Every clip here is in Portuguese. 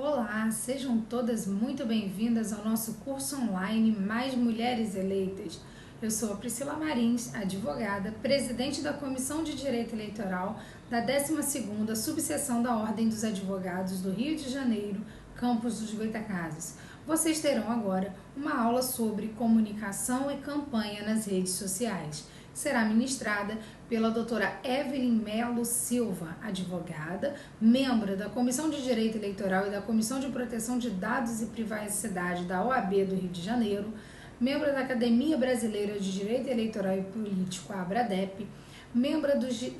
Olá, sejam todas muito bem-vindas ao nosso curso online Mais Mulheres Eleitas. Eu sou a Priscila Marins, advogada, presidente da Comissão de Direito Eleitoral da 12ª Subseção da Ordem dos Advogados do Rio de Janeiro, Campos dos Goytacazes. Vocês terão agora uma aula sobre comunicação e campanha nas redes sociais. Será ministrada pela doutora Evelyn Melo Silva, advogada, membro da Comissão de Direito Eleitoral e da Comissão de Proteção de Dados e Privacidade da OAB do Rio de Janeiro, membro da Academia Brasileira de Direito Eleitoral e Político, a ABRADEP, membro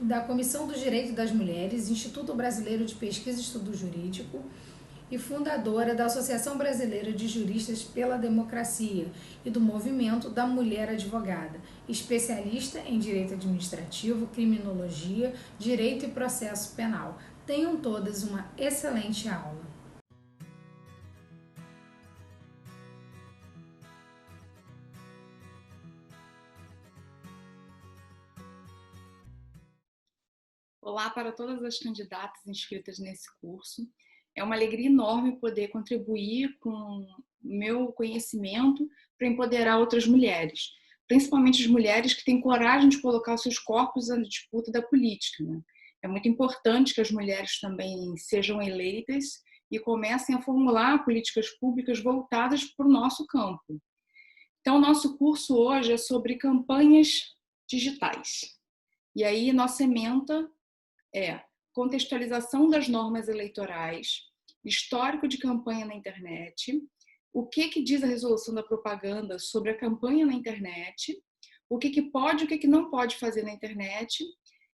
da Comissão do Direito das Mulheres, Instituto Brasileiro de Pesquisa e Estudo Jurídico, e fundadora da Associação Brasileira de Juristas pela Democracia e do Movimento da Mulher Advogada, especialista em Direito Administrativo, Criminologia, Direito e Processo Penal. Tenham todas uma excelente aula. Olá para todas as candidatas inscritas nesse curso. É uma alegria enorme poder contribuir com o meu conhecimento para empoderar outras mulheres, principalmente as mulheres que têm coragem de colocar os seus corpos na disputa da política, né? É muito importante que as mulheres também sejam eleitas e comecem a formular políticas públicas voltadas para o nosso campo. Então, o nosso curso hoje é sobre campanhas digitais. E aí, nossa ementa é contextualização das normas eleitorais, histórico de campanha na internet, o que diz a resolução da propaganda sobre a campanha na internet, o que pode e o que não pode fazer na internet,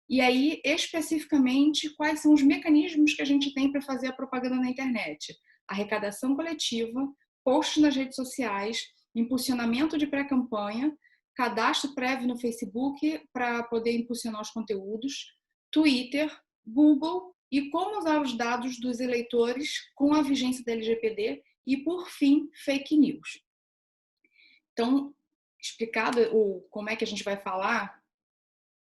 e aí, especificamente, quais são os mecanismos que a gente tem para fazer a propaganda na internet. Arrecadação coletiva, posts nas redes sociais, impulsionamento de pré-campanha, cadastro prévio no Facebook para poder impulsionar os conteúdos, Twitter, Google e como usar os dados dos eleitores com a vigência da LGPD e, por fim, fake news. Então, explicado como é que a gente vai falar,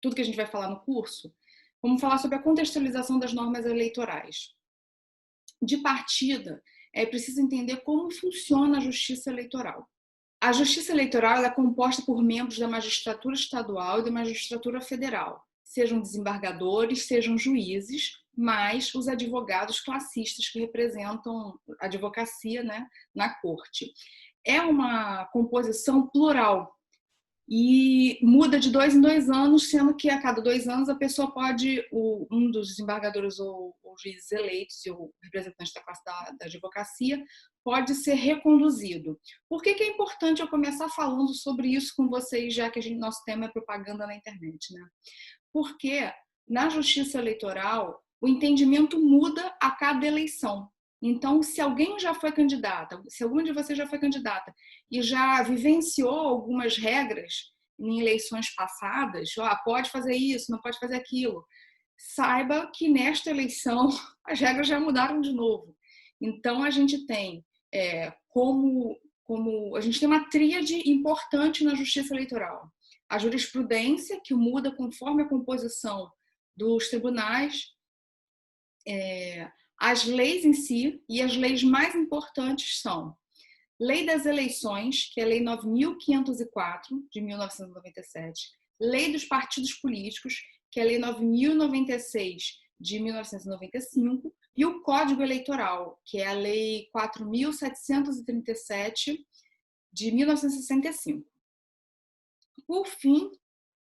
tudo que a gente vai falar no curso, vamos falar sobre a contextualização das normas eleitorais. De partida, é preciso entender como funciona a justiça eleitoral. A justiça eleitoral é composta por membros da magistratura estadual e da magistratura federal, sejam desembargadores, sejam juízes, mais os advogados classistas que representam a advocacia, né, na corte. É uma composição plural e muda de 2 em 2 anos, sendo que a cada 2 anos a pessoa pode, um dos desembargadores ou juízes eleitos e o representante da classe da advocacia pode ser reconduzido. Por que é importante eu começar falando sobre isso com vocês, já que nosso tema é propaganda na internet, né? Porque na justiça eleitoral o entendimento muda a cada eleição. Então, se alguém já foi candidata, se alguma de vocês já foi candidata e já vivenciou algumas regras em eleições passadas, pode fazer isso, não pode fazer aquilo, saiba que nesta eleição as regras já mudaram de novo. Então, a gente tem a gente tem uma tríade importante na justiça eleitoral. A jurisprudência, que muda conforme a composição dos tribunais, as leis em si, e as leis mais importantes são Lei das Eleições, que é a Lei 9.504, de 1997, Lei dos Partidos Políticos, que é a Lei 9.096, de 1995, e o Código Eleitoral, que é a Lei 4.737, de 1965. Por fim,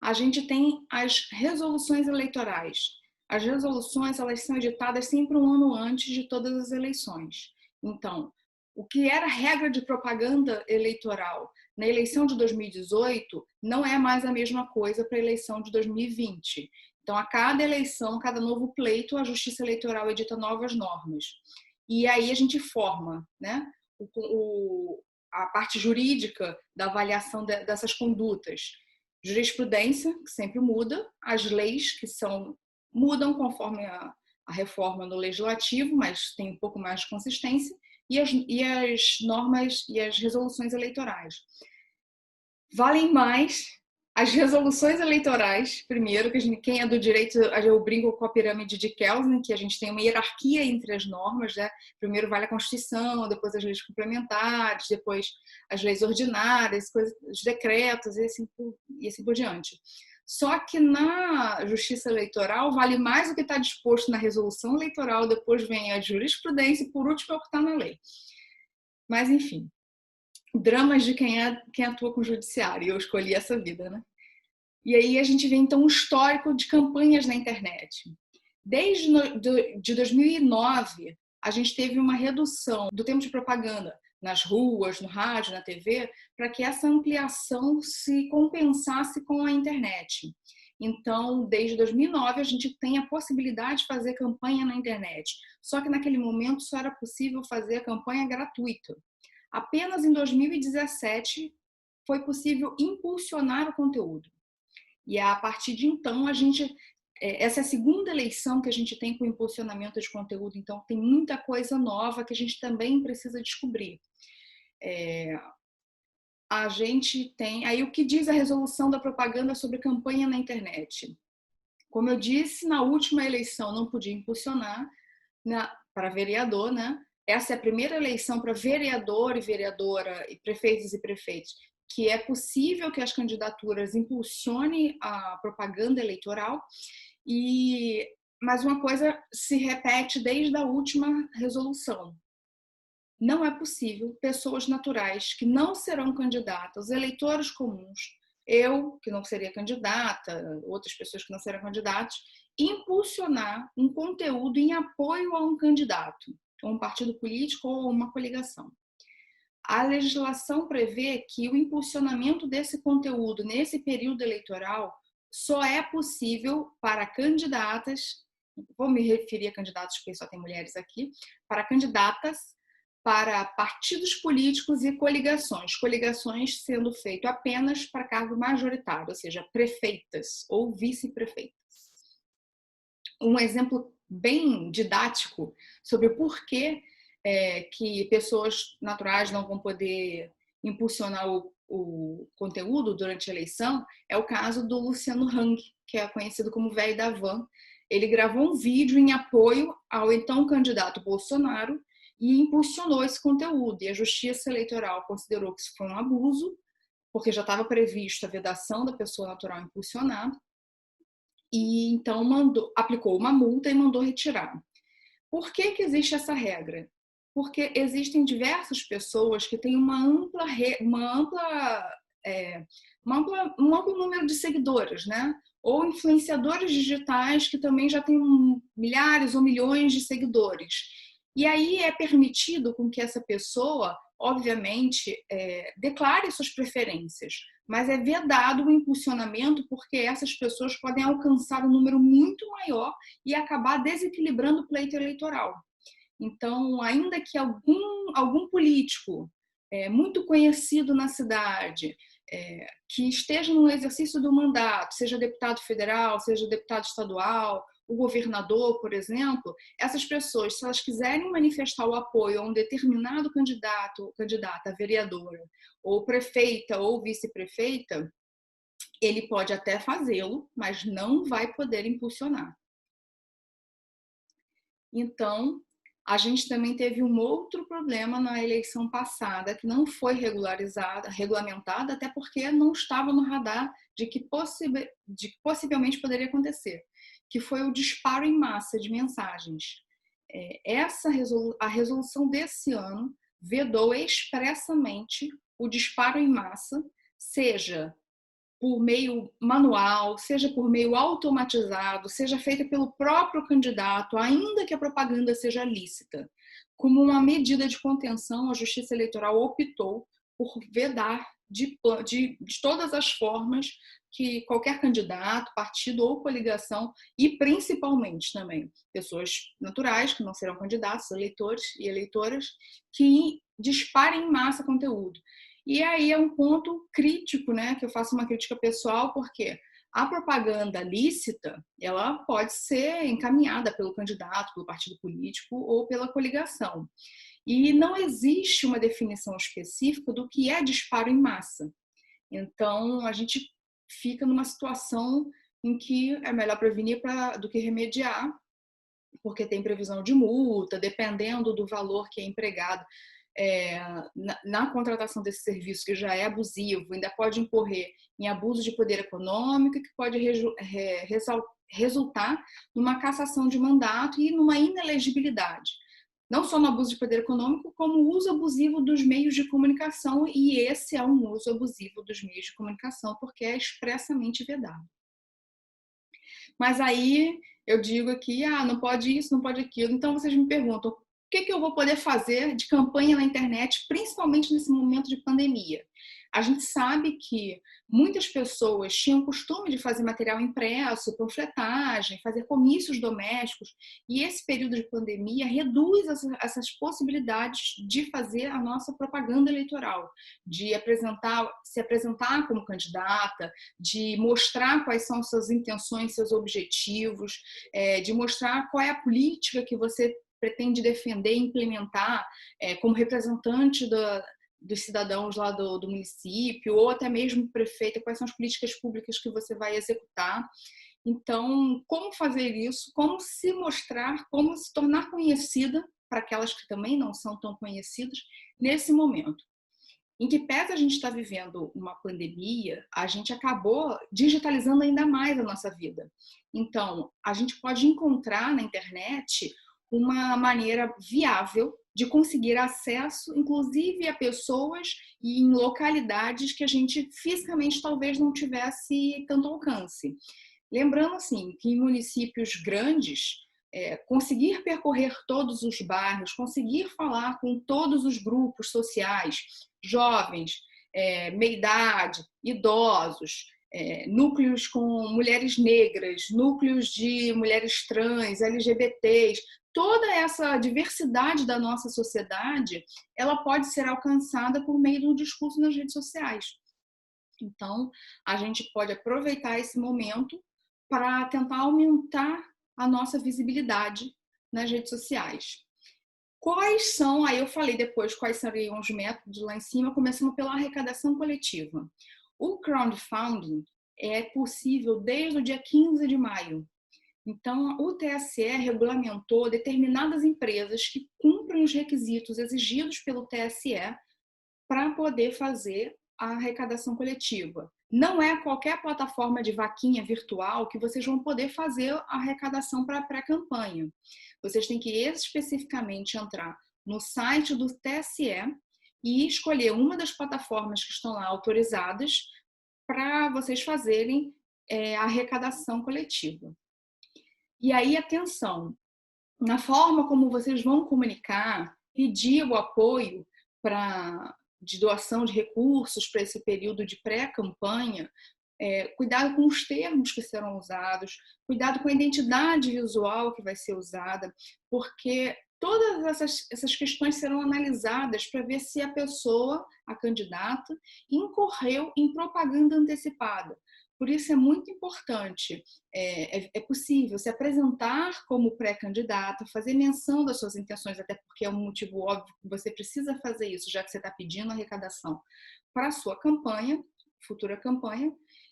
a gente tem as resoluções eleitorais. As resoluções, elas são editadas sempre um ano antes de todas as eleições. Então, o que era regra de propaganda eleitoral na eleição de 2018 não é mais a mesma coisa para a eleição de 2020. Então, a cada eleição, cada novo pleito, a Justiça Eleitoral edita novas normas. E aí a gente forma, né, a parte jurídica da avaliação dessas condutas. Jurisprudência, que sempre muda, as leis, que mudam conforme a reforma no legislativo, mas tem um pouco mais de consistência, e as normas e as resoluções eleitorais. Valem mais As resoluções eleitorais, primeiro, que quem é do direito, eu brinco com a pirâmide de Kelsen, que a gente tem uma hierarquia entre as normas, né? Primeiro vale a Constituição, depois as leis complementares, depois as leis ordinárias, os decretos e assim por diante. Só que na justiça eleitoral vale mais o que está disposto na resolução eleitoral, depois vem a jurisprudência e por último é o que está na lei. Mas enfim, dramas de quem atua com o judiciário, e eu escolhi essa vida, né? E aí a gente vê então um histórico de campanhas na internet. Desde de 2009, a gente teve uma redução do tempo de propaganda nas ruas, no rádio, na TV, para que essa ampliação se compensasse com a internet. Então, desde 2009, a gente tem a possibilidade de fazer campanha na internet. Só que naquele momento só era possível fazer a campanha gratuita. Apenas em 2017 foi possível impulsionar o conteúdo. E a partir de então, essa é a segunda eleição que a gente tem com impulsionamento de conteúdo, então tem muita coisa nova que a gente também precisa descobrir. A gente tem... Aí o que diz a resolução da propaganda sobre campanha na internet? Como eu disse, na última eleição não podia impulsionar para vereador, né? Essa é a primeira eleição para vereador e vereadora, e prefeitos e prefeitos, que é possível que as candidaturas impulsionem a propaganda eleitoral. Mas uma coisa se repete desde a última resolução. Não é possível pessoas naturais que não serão candidatas, eleitores comuns, eu, que não seria candidata, outras pessoas que não serão candidatos, impulsionar um conteúdo em apoio a um candidato, ou um partido político ou uma coligação. A legislação prevê que o impulsionamento desse conteúdo nesse período eleitoral só é possível para candidatas, vou me referir a candidatos porque só tem mulheres aqui, para candidatas, para partidos políticos e coligações. Coligações sendo feito apenas para cargo majoritário, ou seja, prefeitas ou vice-prefeitas. Um exemplo bem didático sobre o porquê que pessoas naturais não vão poder impulsionar o conteúdo durante a eleição é o caso do Luciano Hang, que é conhecido como Velho da Van. Ele gravou um vídeo em apoio ao então candidato Bolsonaro e impulsionou esse conteúdo. E a Justiça Eleitoral considerou que isso foi um abuso, porque já estava previsto a vedação da pessoa natural impulsionar, e então aplicou uma multa e mandou retirar. Por que existe essa regra? Porque existem diversas pessoas que têm um amplo número de seguidores, né? Ou influenciadores digitais que também já têm milhares ou milhões de seguidores. E aí é permitido com que essa pessoa, obviamente, declare suas preferências, mas é vedado o impulsionamento porque essas pessoas podem alcançar um número muito maior e acabar desequilibrando o pleito eleitoral. Então, ainda que algum político muito conhecido na cidade, que esteja no exercício do mandato, seja deputado federal, seja deputado estadual, o governador, por exemplo, essas pessoas, se elas quiserem manifestar o apoio a um determinado candidato, candidata, vereadora, ou prefeita ou vice-prefeita, ele pode até fazê-lo, mas não vai poder impulsionar. Então, a gente também teve um outro problema na eleição passada, que não foi regulamentada, até porque não estava no radar de que possivelmente poderia acontecer, que foi o disparo em massa de mensagens. A resolução desse ano vedou expressamente o disparo em massa, seja por meio manual, seja por meio automatizado, seja feita pelo próprio candidato, ainda que a propaganda seja lícita. Como uma medida de contenção, a Justiça Eleitoral optou por vedar de todas as formas que qualquer candidato, partido ou coligação, e principalmente também pessoas naturais, que não serão candidatos, eleitores e eleitoras, que disparem em massa conteúdo. E aí é um ponto crítico, né, que eu faço uma crítica pessoal, porque a propaganda lícita, ela pode ser encaminhada pelo candidato, pelo partido político ou pela coligação. E não existe uma definição específica do que é disparo em massa. Então, a gente fica numa situação em que é melhor prevenir do que remediar, porque tem previsão de multa, dependendo do valor que é empregado na contratação desse serviço, que já é abusivo, ainda pode incorrer em abuso de poder econômico, que pode resultar numa cassação de mandato e numa inelegibilidade. Não só no abuso de poder econômico, como o uso abusivo dos meios de comunicação, e esse é um uso abusivo dos meios de comunicação, porque é expressamente vedado. Mas aí eu digo aqui, não pode isso, não pode aquilo. Então vocês me perguntam, o que eu vou poder fazer de campanha na internet, principalmente nesse momento de pandemia? A gente sabe que muitas pessoas tinham o costume de fazer material impresso, panfletagem, fazer comícios domésticos, e esse período de pandemia reduz essas possibilidades de fazer a nossa propaganda eleitoral, de se apresentar como candidata, de mostrar quais são suas intenções, seus objetivos, de mostrar qual é a política que você pretende defender e implementar como representante dos cidadãos lá do município, ou até mesmo prefeita, quais são as políticas públicas que você vai executar. Então, como fazer isso, como se mostrar, como se tornar conhecida para aquelas que também não são tão conhecidas nesse momento. Em que pese a gente estar vivendo uma pandemia, a gente acabou digitalizando ainda mais a nossa vida. Então, a gente pode encontrar na internet uma maneira viável de conseguir acesso, inclusive a pessoas e em localidades que a gente fisicamente talvez não tivesse tanto alcance. Lembrando assim que em municípios grandes, conseguir percorrer todos os bairros, conseguir falar com todos os grupos sociais, jovens, meia-idade, idosos, núcleos com mulheres negras, núcleos de mulheres trans, LGBTs, toda essa diversidade da nossa sociedade, ela pode ser alcançada por meio do discurso nas redes sociais. Então, a gente pode aproveitar esse momento para tentar aumentar a nossa visibilidade nas redes sociais. Quais são, aí eu falei depois quais seriam os métodos lá em cima, começando pela arrecadação coletiva. O crowdfunding é possível desde o dia 15 de maio. Então, o TSE regulamentou determinadas empresas que cumprem os requisitos exigidos pelo TSE para poder fazer a arrecadação coletiva. Não é qualquer plataforma de vaquinha virtual que vocês vão poder fazer a arrecadação para a pré-campanha. Vocês têm que especificamente entrar no site do TSE e escolher uma das plataformas que estão lá autorizadas para vocês fazerem a arrecadação coletiva. E aí, atenção, na forma como vocês vão comunicar, pedir o apoio de doação de recursos para esse período de pré-campanha, cuidado com os termos que serão usados, cuidado com a identidade visual que vai ser usada, porque todas essas questões serão analisadas para ver se a pessoa, a candidata, incorreu em propaganda antecipada. Por isso é muito importante, é possível se apresentar como pré-candidata, fazer menção das suas intenções, até porque é um motivo óbvio que você precisa fazer isso, já que você está pedindo arrecadação para a sua campanha, futura campanha.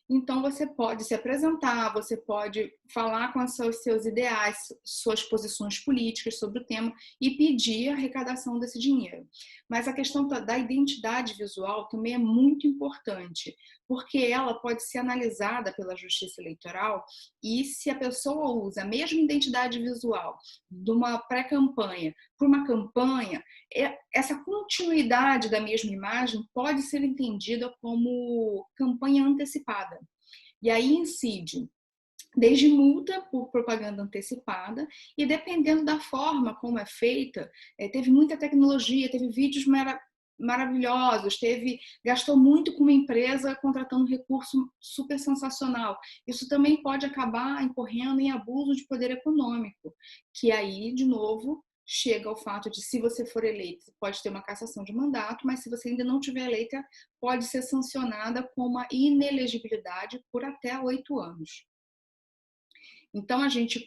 Então, você pode se apresentar, você pode falar com os seus ideais, suas posições políticas sobre o tema e pedir a arrecadação desse dinheiro. Mas a questão da identidade visual também é muito importante, porque ela pode ser analisada pela Justiça Eleitoral e se a pessoa usa a mesma identidade visual de uma pré-campanha para uma campanha, essa continuidade da mesma imagem pode ser entendida como campanha antecipada. E aí incide desde multa por propaganda antecipada e dependendo da forma como é feita, teve muita tecnologia, teve vídeos maravilhosos, gastou muito com uma empresa contratando um recurso super sensacional. Isso também pode acabar incorrendo em abuso de poder econômico, que aí, de novo, chega ao fato de, se você for eleita, pode ter uma cassação de mandato, mas se você ainda não tiver eleita, pode ser sancionada com uma inelegibilidade por até 8 anos. Então,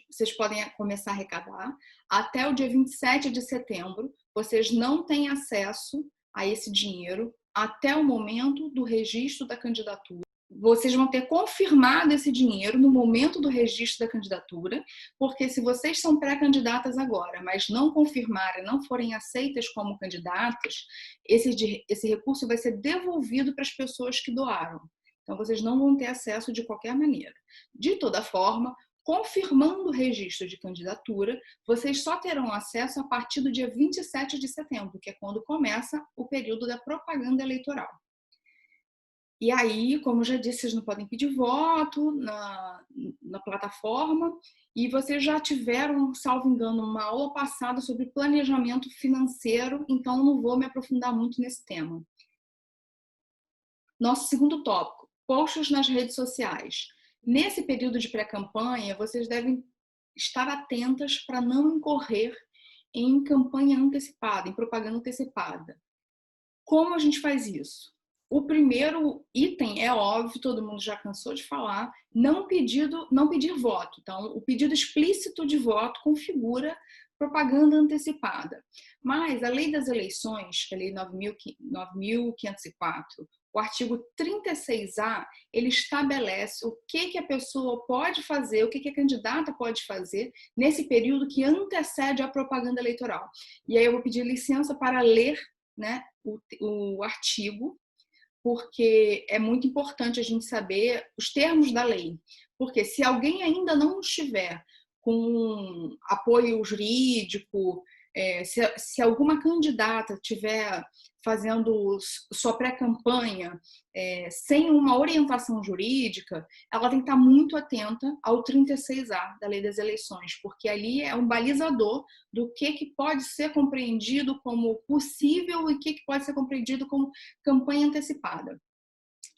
vocês podem começar a arrecadar. Até o dia 27 de setembro, vocês não têm acesso a esse dinheiro até o momento do registro da candidatura. vocês vão ter confirmado esse dinheiro no momento do registro da candidatura, porque se vocês são pré-candidatas agora, mas não confirmarem, não forem aceitas como candidatas, esse recurso vai ser devolvido para as pessoas que doaram. Então, vocês não vão ter acesso de qualquer maneira. De toda forma, confirmando o registro de candidatura, vocês só terão acesso a partir do dia 27 de setembro, que é quando começa o período da propaganda eleitoral. E aí, como eu já disse, vocês não podem pedir voto na plataforma, e vocês já tiveram, salvo engano, uma aula passada sobre planejamento financeiro, então não vou me aprofundar muito nesse tema. Nosso segundo tópico, posts nas redes sociais. Nesse período de pré-campanha, vocês devem estar atentas para não incorrer em campanha antecipada, em propaganda antecipada. Como a gente faz isso? O primeiro item é óbvio, todo mundo já cansou de falar, não pedir voto. Então, o pedido explícito de voto configura propaganda antecipada. Mas a Lei das Eleições, a Lei 9.504, o artigo 36A, ele estabelece o que a pessoa pode fazer, o que a candidata pode fazer nesse período que antecede a propaganda eleitoral. E aí eu vou pedir licença para ler, né, o artigo, porque é muito importante a gente saber os termos da lei. Porque se alguém ainda não estiver com apoio jurídico, se alguma candidata estiver fazendo sua pré-campanha sem uma orientação jurídica, ela tem que estar muito atenta ao 36A da Lei das Eleições, porque ali é um balizador do que pode ser compreendido como possível e o que pode ser compreendido como campanha antecipada.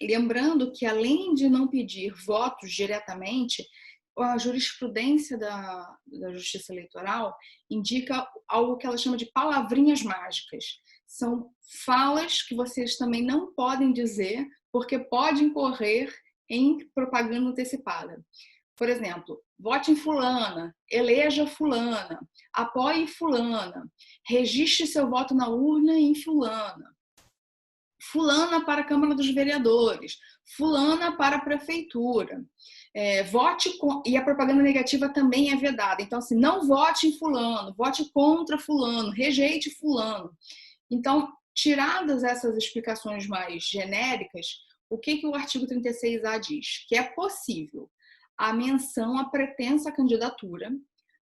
Lembrando que, além de não pedir votos diretamente, a jurisprudência da Justiça Eleitoral indica algo que ela chama de palavrinhas mágicas. São falas que vocês também não podem dizer, porque pode incorrer em propaganda antecipada. Por exemplo, vote em fulana, eleja fulana, apoie fulana, registre seu voto na urna em fulana, fulana para a Câmara dos Vereadores, fulana para a Prefeitura. Vote com... E a propaganda negativa também é vedada. Então, assim, não vote em fulano, vote contra fulano, rejeite fulano. Então, tiradas essas explicações mais genéricas, o que o artigo 36A diz? Que é possível a menção à pretensa candidatura,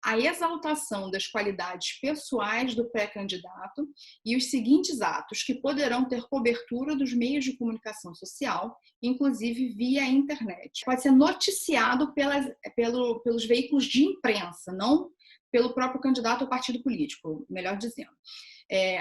a exaltação das qualidades pessoais do pré-candidato e os seguintes atos que poderão ter cobertura dos meios de comunicação social, inclusive via internet. Pode ser noticiado pelos veículos de imprensa, não pelo próprio candidato ou partido político, melhor dizendo.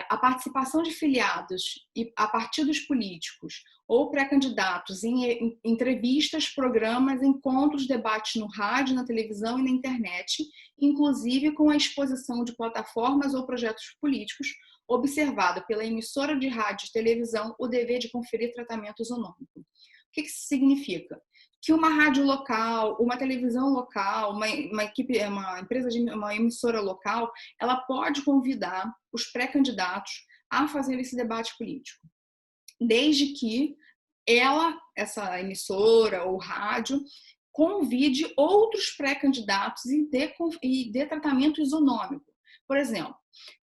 A participação de filiados a partidos políticos ou pré-candidatos em entrevistas, programas, encontros, debates no rádio, na televisão e na internet, inclusive com a exposição de plataformas ou projetos políticos, observado pela emissora de rádio e televisão o dever de conferir tratamento isonômico. O que isso significa? Que uma rádio local, uma televisão local, uma emissora local, ela pode convidar os pré-candidatos a fazer esse debate político, desde que essa emissora ou rádio, convide outros pré-candidatos e dê tratamento isonômico. Por exemplo,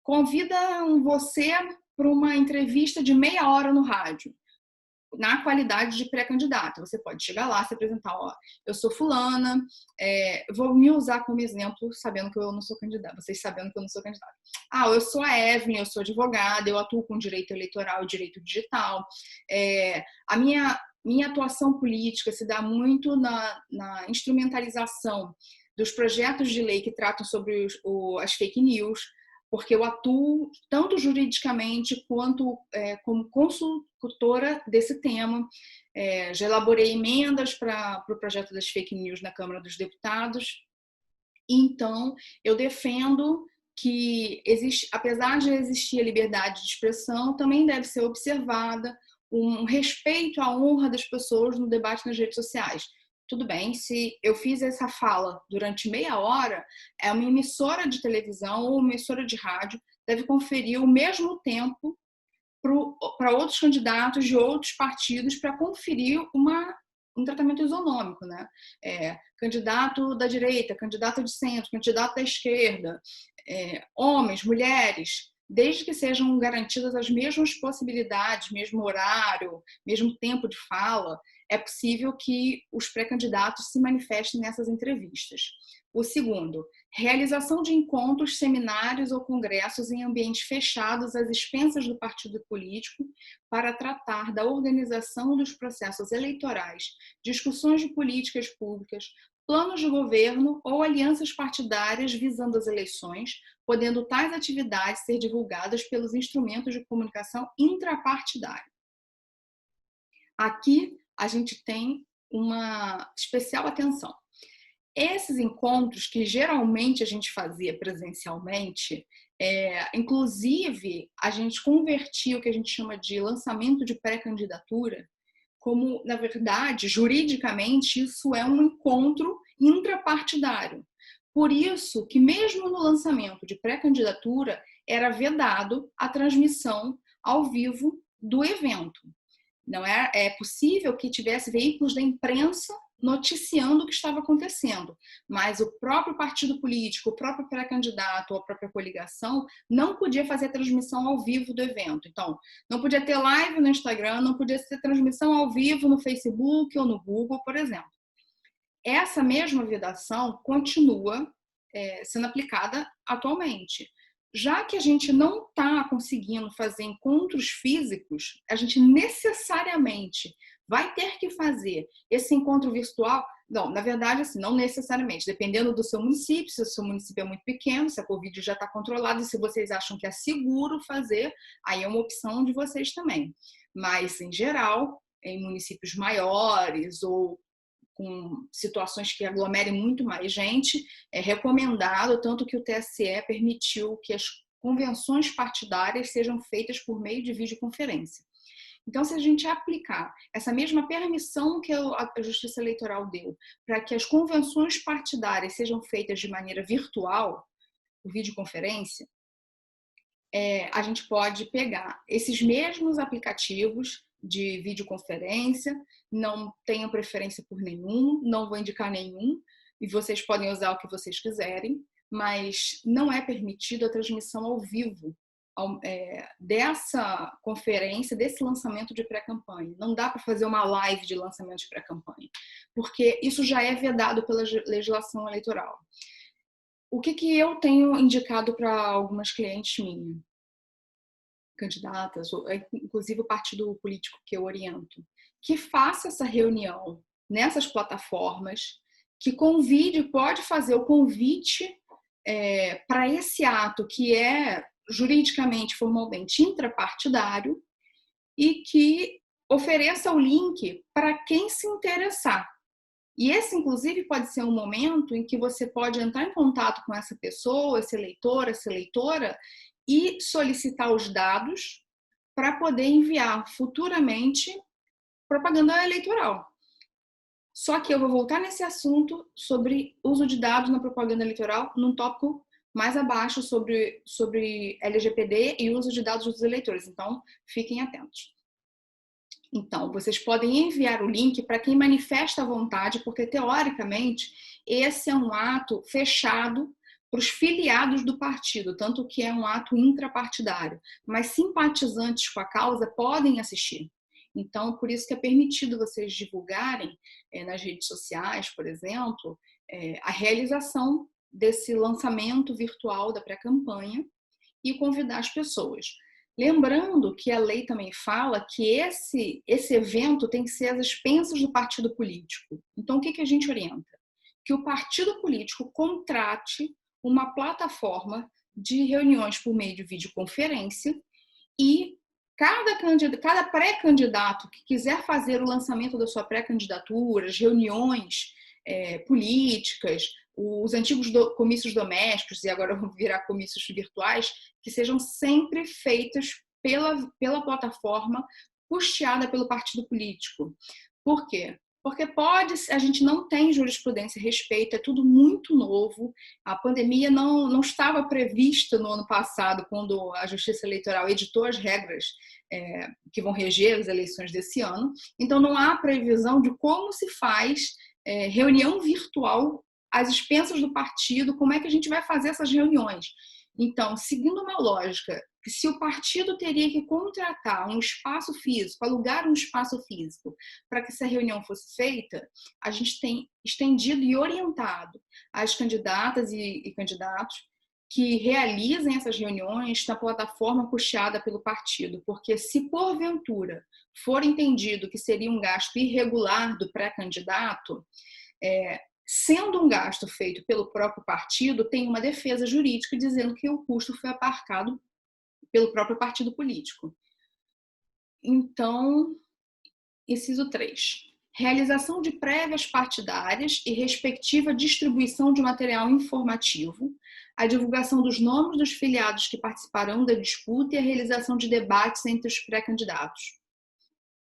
convida você para uma entrevista de meia hora no rádio, na qualidade de pré-candidata. Você pode chegar lá, se apresentar, eu sou fulana, vou me usar como exemplo, sabendo que eu não sou candidata, vocês sabendo que eu não sou candidata. Eu sou a Evelyn, eu sou advogada, eu atuo com direito eleitoral e direito digital. A minha atuação política se dá muito na instrumentalização dos projetos de lei que tratam sobre as fake news, porque eu atuo tanto juridicamente quanto como consultora desse tema. Já elaborei emendas para o projeto das fake news na Câmara dos Deputados. Então, eu defendo que apesar de existir a liberdade de expressão, também deve ser observada um respeito à honra das pessoas no debate nas redes sociais. Tudo bem, se eu fiz essa fala durante meia hora, uma emissora de televisão ou uma emissora de rádio deve conferir o mesmo tempo para outros candidatos de outros partidos para conferir uma um tratamento isonômico, né? Candidato da direita, candidato de centro, candidato da esquerda, homens, mulheres, desde que sejam garantidas as mesmas possibilidades, mesmo horário, mesmo tempo de fala, é possível que os pré-candidatos se manifestem nessas entrevistas. O segundo, realização de encontros, seminários ou congressos em ambientes fechados às expensas do partido político para tratar da organização dos processos eleitorais, discussões de políticas públicas, planos de governo ou alianças partidárias visando as eleições, podendo tais atividades ser divulgadas pelos instrumentos de comunicação intrapartidária. Aqui a gente tem uma especial atenção. Esses encontros que geralmente a gente fazia presencialmente, inclusive a gente convertia o que a gente chama de lançamento de pré-candidatura, como, na verdade, juridicamente, isso é um encontro intrapartidário. Por isso que mesmo no lançamento de pré-candidatura era vedado a transmissão ao vivo do evento. Não é possível que tivesse veículos da imprensa noticiando o que estava acontecendo, mas o próprio partido político, o próprio pré-candidato ou a própria coligação não podia fazer a transmissão ao vivo do evento. Então, não podia ter live no Instagram, não podia ter transmissão ao vivo no Facebook ou no Google, por exemplo. Essa mesma vedação continua sendo aplicada atualmente. Já que a gente não está conseguindo fazer encontros físicos, a gente necessariamente vai ter que fazer esse encontro virtual. Não, na verdade, assim, não necessariamente. Dependendo do seu município, se o seu município é muito pequeno, se a Covid já está controlada, e se vocês acham que é seguro fazer, aí é uma opção de vocês também. Mas, em geral, em municípios maiores ou com situações que aglomerem muito mais gente, é recomendado, tanto que o TSE permitiu que as convenções partidárias sejam feitas por meio de videoconferência. Então, se a gente aplicar essa mesma permissão que a Justiça Eleitoral deu para que as convenções partidárias sejam feitas de maneira virtual, por videoconferência, a gente pode pegar esses mesmos aplicativos de videoconferência, não tenho preferência por nenhum, não vou indicar nenhum, e vocês podem usar o que vocês quiserem, mas não é permitido a transmissão ao vivo dessa conferência, desse lançamento de pré-campanha. Não dá para fazer uma live de lançamento de pré-campanha, porque isso já é vedado pela legislação eleitoral. O que eu tenho indicado para algumas clientes minhas, candidatas, inclusive o partido político que eu oriento, que faça essa reunião nessas plataformas, que convide, pode fazer o convite para esse ato que é juridicamente, formalmente intrapartidário e que ofereça o link para quem se interessar. E esse, inclusive, pode ser um momento em que você pode entrar em contato com essa pessoa, esse eleitor, essa eleitora, e solicitar os dados para poder enviar futuramente propaganda eleitoral. Só que eu vou voltar nesse assunto sobre uso de dados na propaganda eleitoral num tópico mais abaixo sobre LGPD e uso de dados dos eleitores. Então, fiquem atentos. Então, vocês podem enviar o link para quem manifesta a vontade, porque, teoricamente, esse é um ato fechado para os filiados do partido, tanto que é um ato intrapartidário. Mas simpatizantes com a causa podem assistir. Então, por isso que é permitido vocês divulgarem nas redes sociais, por exemplo, a realização desse lançamento virtual da pré-campanha e convidar as pessoas. Lembrando que a lei também fala que esse evento tem que ser às expensas do partido político. Então, o que a gente orienta? Que o partido político contrate uma plataforma de reuniões por meio de videoconferência e cada pré-candidato que quiser fazer o lançamento da sua pré-candidatura, as reuniões políticas, os antigos comícios domésticos, e agora vão virar comícios virtuais, que sejam sempre feitas pela plataforma custeada pelo partido político. Por quê? Porque a gente não tem jurisprudência a respeito, é tudo muito novo. A pandemia não estava prevista no ano passado, quando a Justiça Eleitoral editou as regras que vão reger as eleições desse ano. Então, não há previsão de como se faz reunião virtual às expensas do partido, como é que a gente vai fazer essas reuniões. Então, seguindo uma lógica, que se o partido teria que contratar um espaço físico, alugar um espaço físico para que essa reunião fosse feita, a gente tem estendido e orientado as candidatas e candidatos que realizem essas reuniões na plataforma custeada pelo partido, porque se porventura for entendido que seria um gasto irregular do pré-candidato, sendo um gasto feito pelo próprio partido, tem uma defesa jurídica dizendo que o custo foi aparcado pelo próprio partido político. Então, inciso 3. Realização de prévias partidárias e respectiva distribuição de material informativo, a divulgação dos nomes dos filiados que participarão da disputa e a realização de debates entre os pré-candidatos.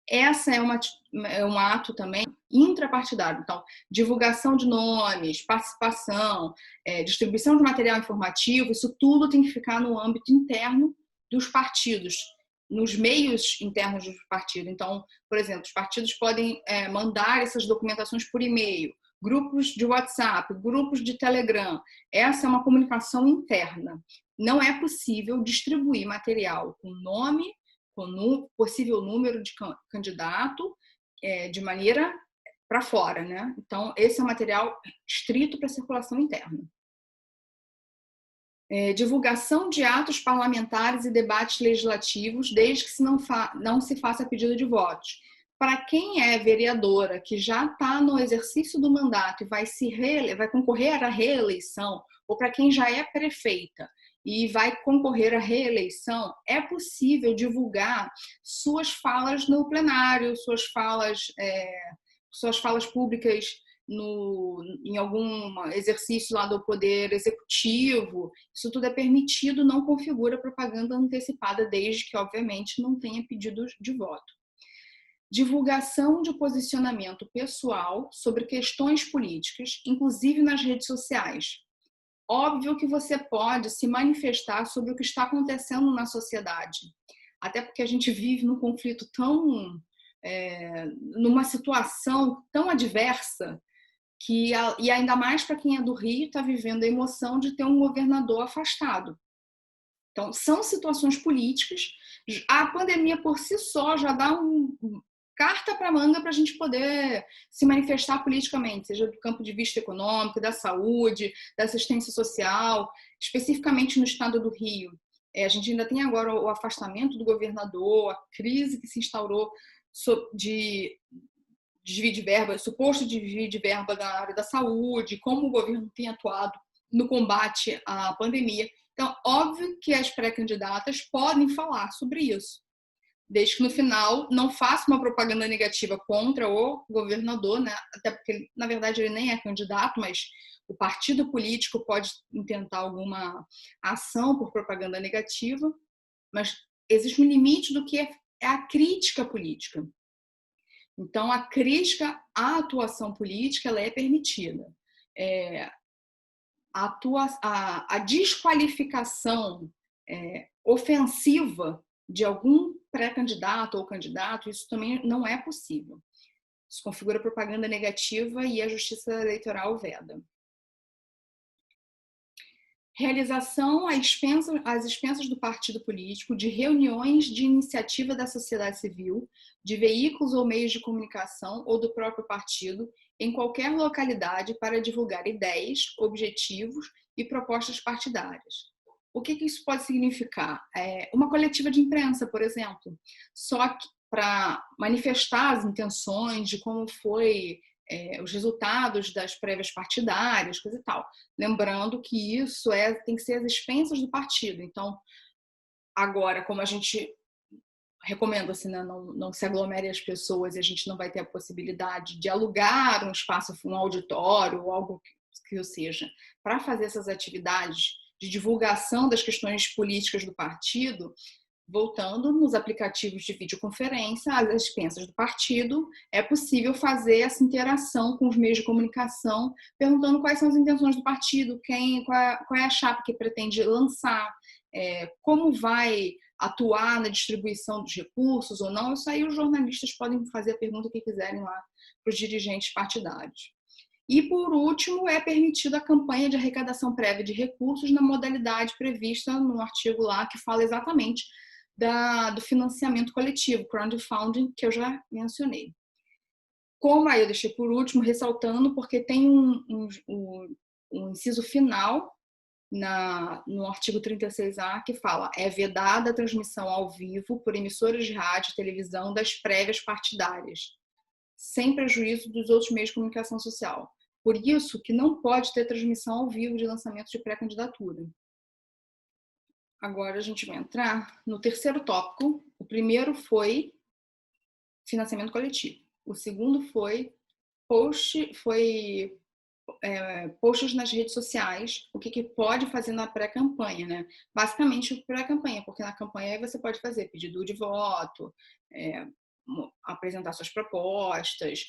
Essa é um ato também intrapartidário. Então, divulgação de nomes, participação, distribuição de material informativo, isso tudo tem que ficar no âmbito interno dos partidos, nos meios internos do partido. Então, por exemplo, os partidos podem mandar essas documentações por e-mail, grupos de WhatsApp, grupos de Telegram. Essa é uma comunicação interna. Não é possível distribuir material com nome, com possível número de candidato, de maneira para fora, né? Então, esse é um material estrito para circulação interna. Divulgação de atos parlamentares e debates legislativos, desde que não se faça pedido de votos. Para quem é vereadora, que já está no exercício do mandato e vai concorrer à reeleição, ou para quem já é prefeita e vai concorrer à reeleição, é possível divulgar suas falas no plenário, suas falas públicas em algum exercício lá do poder executivo. Isso tudo é permitido, não configura propaganda antecipada, desde que, obviamente, não tenha pedido de voto. Divulgação de posicionamento pessoal sobre questões políticas, inclusive nas redes sociais. Óbvio que você pode se manifestar sobre o que está acontecendo na sociedade, até porque a gente vive num conflito numa situação tão adversa, e ainda mais para quem é do Rio, está vivendo a emoção de ter um governador afastado. Então, são situações políticas. A pandemia por si só já dá carta para manga para a gente poder se manifestar politicamente, seja do campo de vista econômico, da saúde, da assistência social, especificamente no estado do Rio. A gente ainda tem agora o afastamento do governador, a crise que se instaurou de desvio de verba, suposto desvio de verba da área da saúde, como o governo tem atuado no combate à pandemia. Então, óbvio que as pré-candidatas podem falar sobre isso, desde que no final não faça uma propaganda negativa contra o governador, né? Até porque, na verdade, ele nem é candidato, mas o partido político pode intentar alguma ação por propaganda negativa, mas existe um limite do que é a crítica política. Então, a crítica à atuação política ela é permitida. A desqualificação ofensiva de algum pré-candidato ou candidato, isso também não é possível. Isso configura propaganda negativa e a Justiça Eleitoral veda. Realização às expensas do partido político de reuniões de iniciativa da sociedade civil, de veículos ou meios de comunicação ou do próprio partido, em qualquer localidade para divulgar ideias, objetivos e propostas partidárias. O que isso pode significar? Uma coletiva de imprensa, por exemplo, só que para manifestar as intenções de como foi os resultados das prévias partidárias, coisa e tal. Lembrando que isso tem que ser às expensas do partido. Então, agora, como a gente recomenda assim, né, não se aglomere as pessoas e a gente não vai ter a possibilidade de alugar um espaço, um auditório ou algo que seja, para fazer essas atividades de divulgação das questões políticas do partido, Voltando, nos aplicativos de videoconferência, às expensas do partido, é possível fazer essa interação com os meios de comunicação, perguntando quais são as intenções do partido, qual é a chapa que pretende lançar, como vai atuar na distribuição dos recursos ou não. Isso aí os jornalistas podem fazer a pergunta que quiserem lá para os dirigentes partidários. E, por último, é permitida a campanha de arrecadação prévia de recursos na modalidade prevista no artigo lá que fala exatamente do financiamento coletivo, crowdfunding, que eu já mencionei. Como aí eu deixei por último, ressaltando, porque tem um inciso final no artigo 36A que fala: é vedada a transmissão ao vivo por emissoras de rádio e televisão das prévias partidárias, sem prejuízo dos outros meios de comunicação social. Por isso que não pode ter transmissão ao vivo de lançamento de pré-candidatura. Agora a gente vai entrar no terceiro tópico. O primeiro foi financiamento coletivo. O segundo foi posts nas redes sociais, o que pode fazer na pré-campanha, né? Basicamente pré-campanha, porque na campanha você pode fazer pedido de voto, apresentar suas propostas.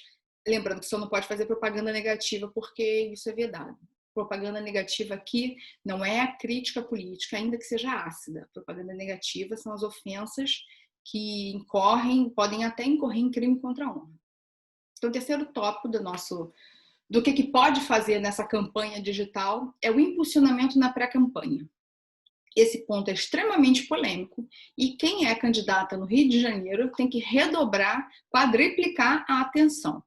Lembrando que só não pode fazer propaganda negativa, porque isso é vedado. Propaganda negativa aqui não é a crítica política, ainda que seja ácida. Propaganda negativa são as ofensas que podem até incorrer em crime contra a honra. Então, o terceiro tópico do que pode fazer nessa campanha digital é o impulsionamento na pré-campanha. Esse ponto é extremamente polêmico e quem é candidata no Rio de Janeiro tem que redobrar, quadriplicar a atenção.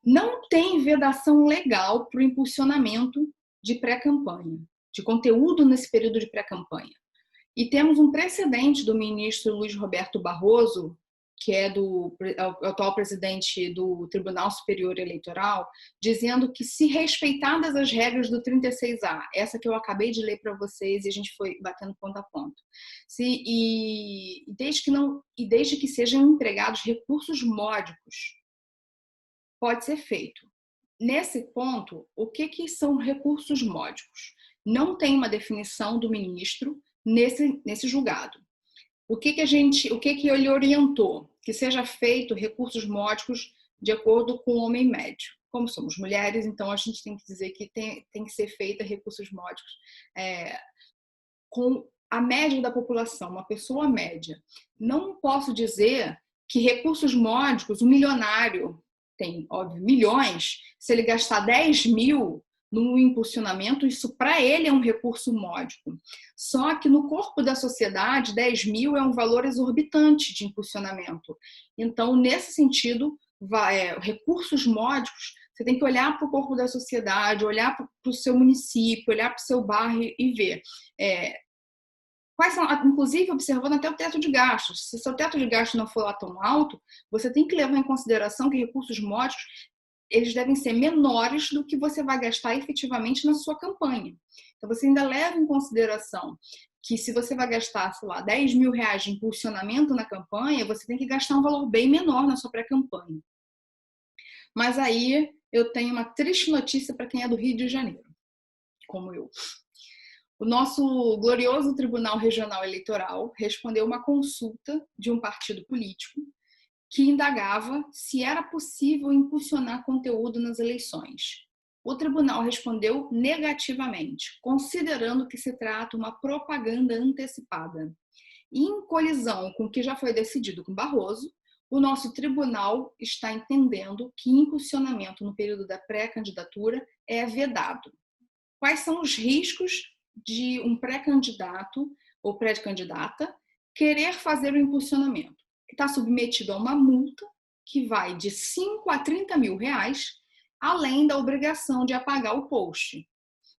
Não tem vedação legal para o impulsionamento de pré-campanha, de conteúdo nesse período de pré-campanha. E temos um precedente do ministro Luiz Roberto Barroso, que é o atual presidente do Tribunal Superior Eleitoral, dizendo que, se respeitadas as regras do 36A, essa que eu acabei de ler para vocês e a gente foi batendo ponto a ponto, desde que sejam empregados recursos módicos, pode ser feito. Nesse ponto, o que são recursos módicos? Não tem uma definição do ministro nesse julgado. O que ele orientou? Que seja feito recursos módicos de acordo com o homem médio. Como somos mulheres, então a gente tem que dizer que tem que ser feita recursos módicos com a média da população, uma pessoa média. Não posso dizer que recursos módicos, um milionário tem, óbvio, milhões, se ele gastar 10 mil no impulsionamento, isso para ele é um recurso módico. Só que no corpo da sociedade, 10 mil é um valor exorbitante de impulsionamento. Então, nesse sentido, recursos módicos, você tem que olhar para o corpo da sociedade, olhar para o seu município, olhar para o seu bairro e ver quais são, inclusive observando até o teto de gastos. Se o seu teto de gastos não for lá tão alto, você tem que levar em consideração que recursos módicos eles devem ser menores do que você vai gastar efetivamente na sua campanha. Então, você ainda leva em consideração que se você vai gastar, sei lá, 10 mil reais de impulsionamento na campanha, você tem que gastar um valor bem menor na sua pré-campanha. Mas aí eu tenho uma triste notícia para quem é do Rio de Janeiro, como eu. O nosso glorioso Tribunal Regional Eleitoral respondeu uma consulta de um partido político que indagava se era possível impulsionar conteúdo nas eleições. O tribunal respondeu negativamente, considerando que se trata de uma propaganda antecipada. E, em colisão com o que já foi decidido com Barroso, o nosso tribunal está entendendo que impulsionamento no período da pré-candidatura é vedado. Quais são os riscos de um pré-candidato ou pré-candidata querer fazer o impulsionamento? Está submetido a uma multa que vai de 5 a 30 mil reais, além da obrigação de apagar o post.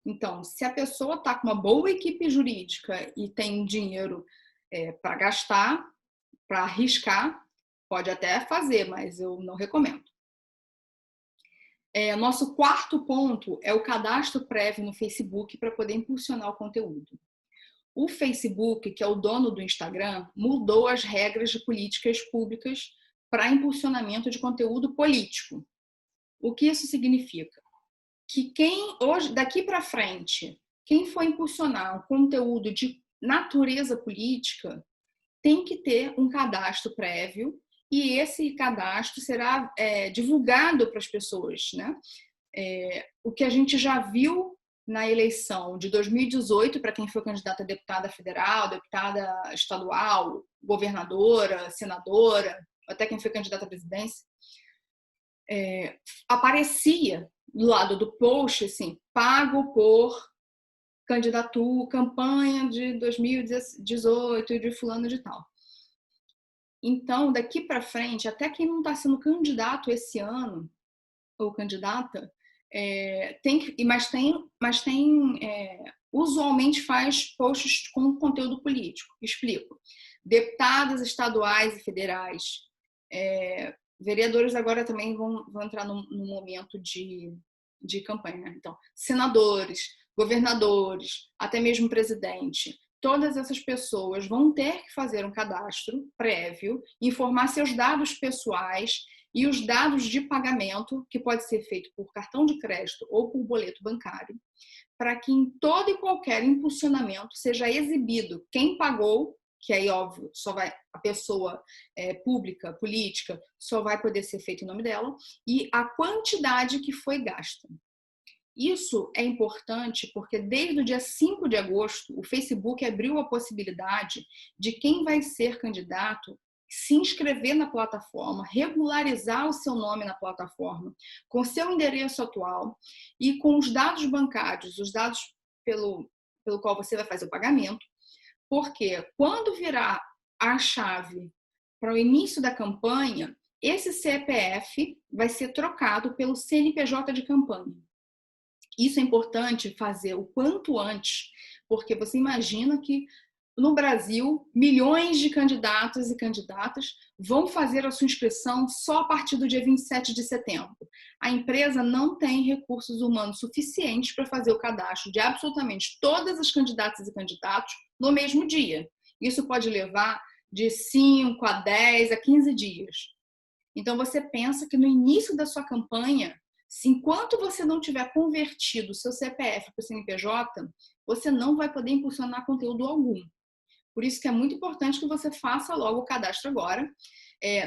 Então, se a pessoa está com uma boa equipe jurídica e tem dinheiro para gastar, para arriscar, pode até fazer, mas eu não recomendo. Nosso quarto ponto é o cadastro prévio no Facebook para poder impulsionar o conteúdo. O Facebook, que é o dono do Instagram, mudou as regras de políticas públicas para impulsionamento de conteúdo político. O que isso significa? Que daqui para frente, quem for impulsionar um conteúdo de natureza política tem que ter um cadastro prévio e esse cadastro será divulgado para as pessoas, né? O que a gente já viu na eleição de 2018, para quem foi candidata a deputada federal, deputada estadual, governadora, senadora, até quem foi candidata à presidência, aparecia do lado do post, assim, pago por candidatura, campanha de 2018 de fulano de tal. Então, daqui para frente, até quem não está sendo candidato esse ano, ou candidata, usualmente faz posts com conteúdo político. Explico. Deputadas estaduais e federais, vereadores agora também vão entrar num momento de campanha, né? Então, senadores, governadores, até mesmo presidente, todas essas pessoas vão ter que fazer um cadastro prévio, informar seus dados pessoais e os dados de pagamento, que pode ser feito por cartão de crédito ou por boleto bancário, para que em todo e qualquer impulsionamento seja exibido quem pagou, que aí, óbvio, só vai a pessoa pública, política, só vai poder ser feito em nome dela, e a quantidade que foi gasta. Isso é importante porque desde o dia 5 de agosto, o Facebook abriu a possibilidade de quem vai ser candidato se inscrever na plataforma, regularizar o seu nome na plataforma, com seu endereço atual e com os dados bancários, os dados pelo qual você vai fazer o pagamento, porque quando virar a chave para o início da campanha, esse CPF vai ser trocado pelo CNPJ de campanha. Isso é importante fazer o quanto antes, porque você imagina que no Brasil, milhões de candidatos e candidatas vão fazer a sua inscrição só a partir do dia 27 de setembro. A empresa não tem recursos humanos suficientes para fazer o cadastro de absolutamente todas as candidatas e candidatos no mesmo dia. Isso pode levar de 5 a 10 a 15 dias. Então, você pensa que no início da sua campanha, enquanto você não tiver convertido o seu CPF para o CNPJ, você não vai poder impulsionar conteúdo algum. Por isso que é muito importante que você faça logo o cadastro agora.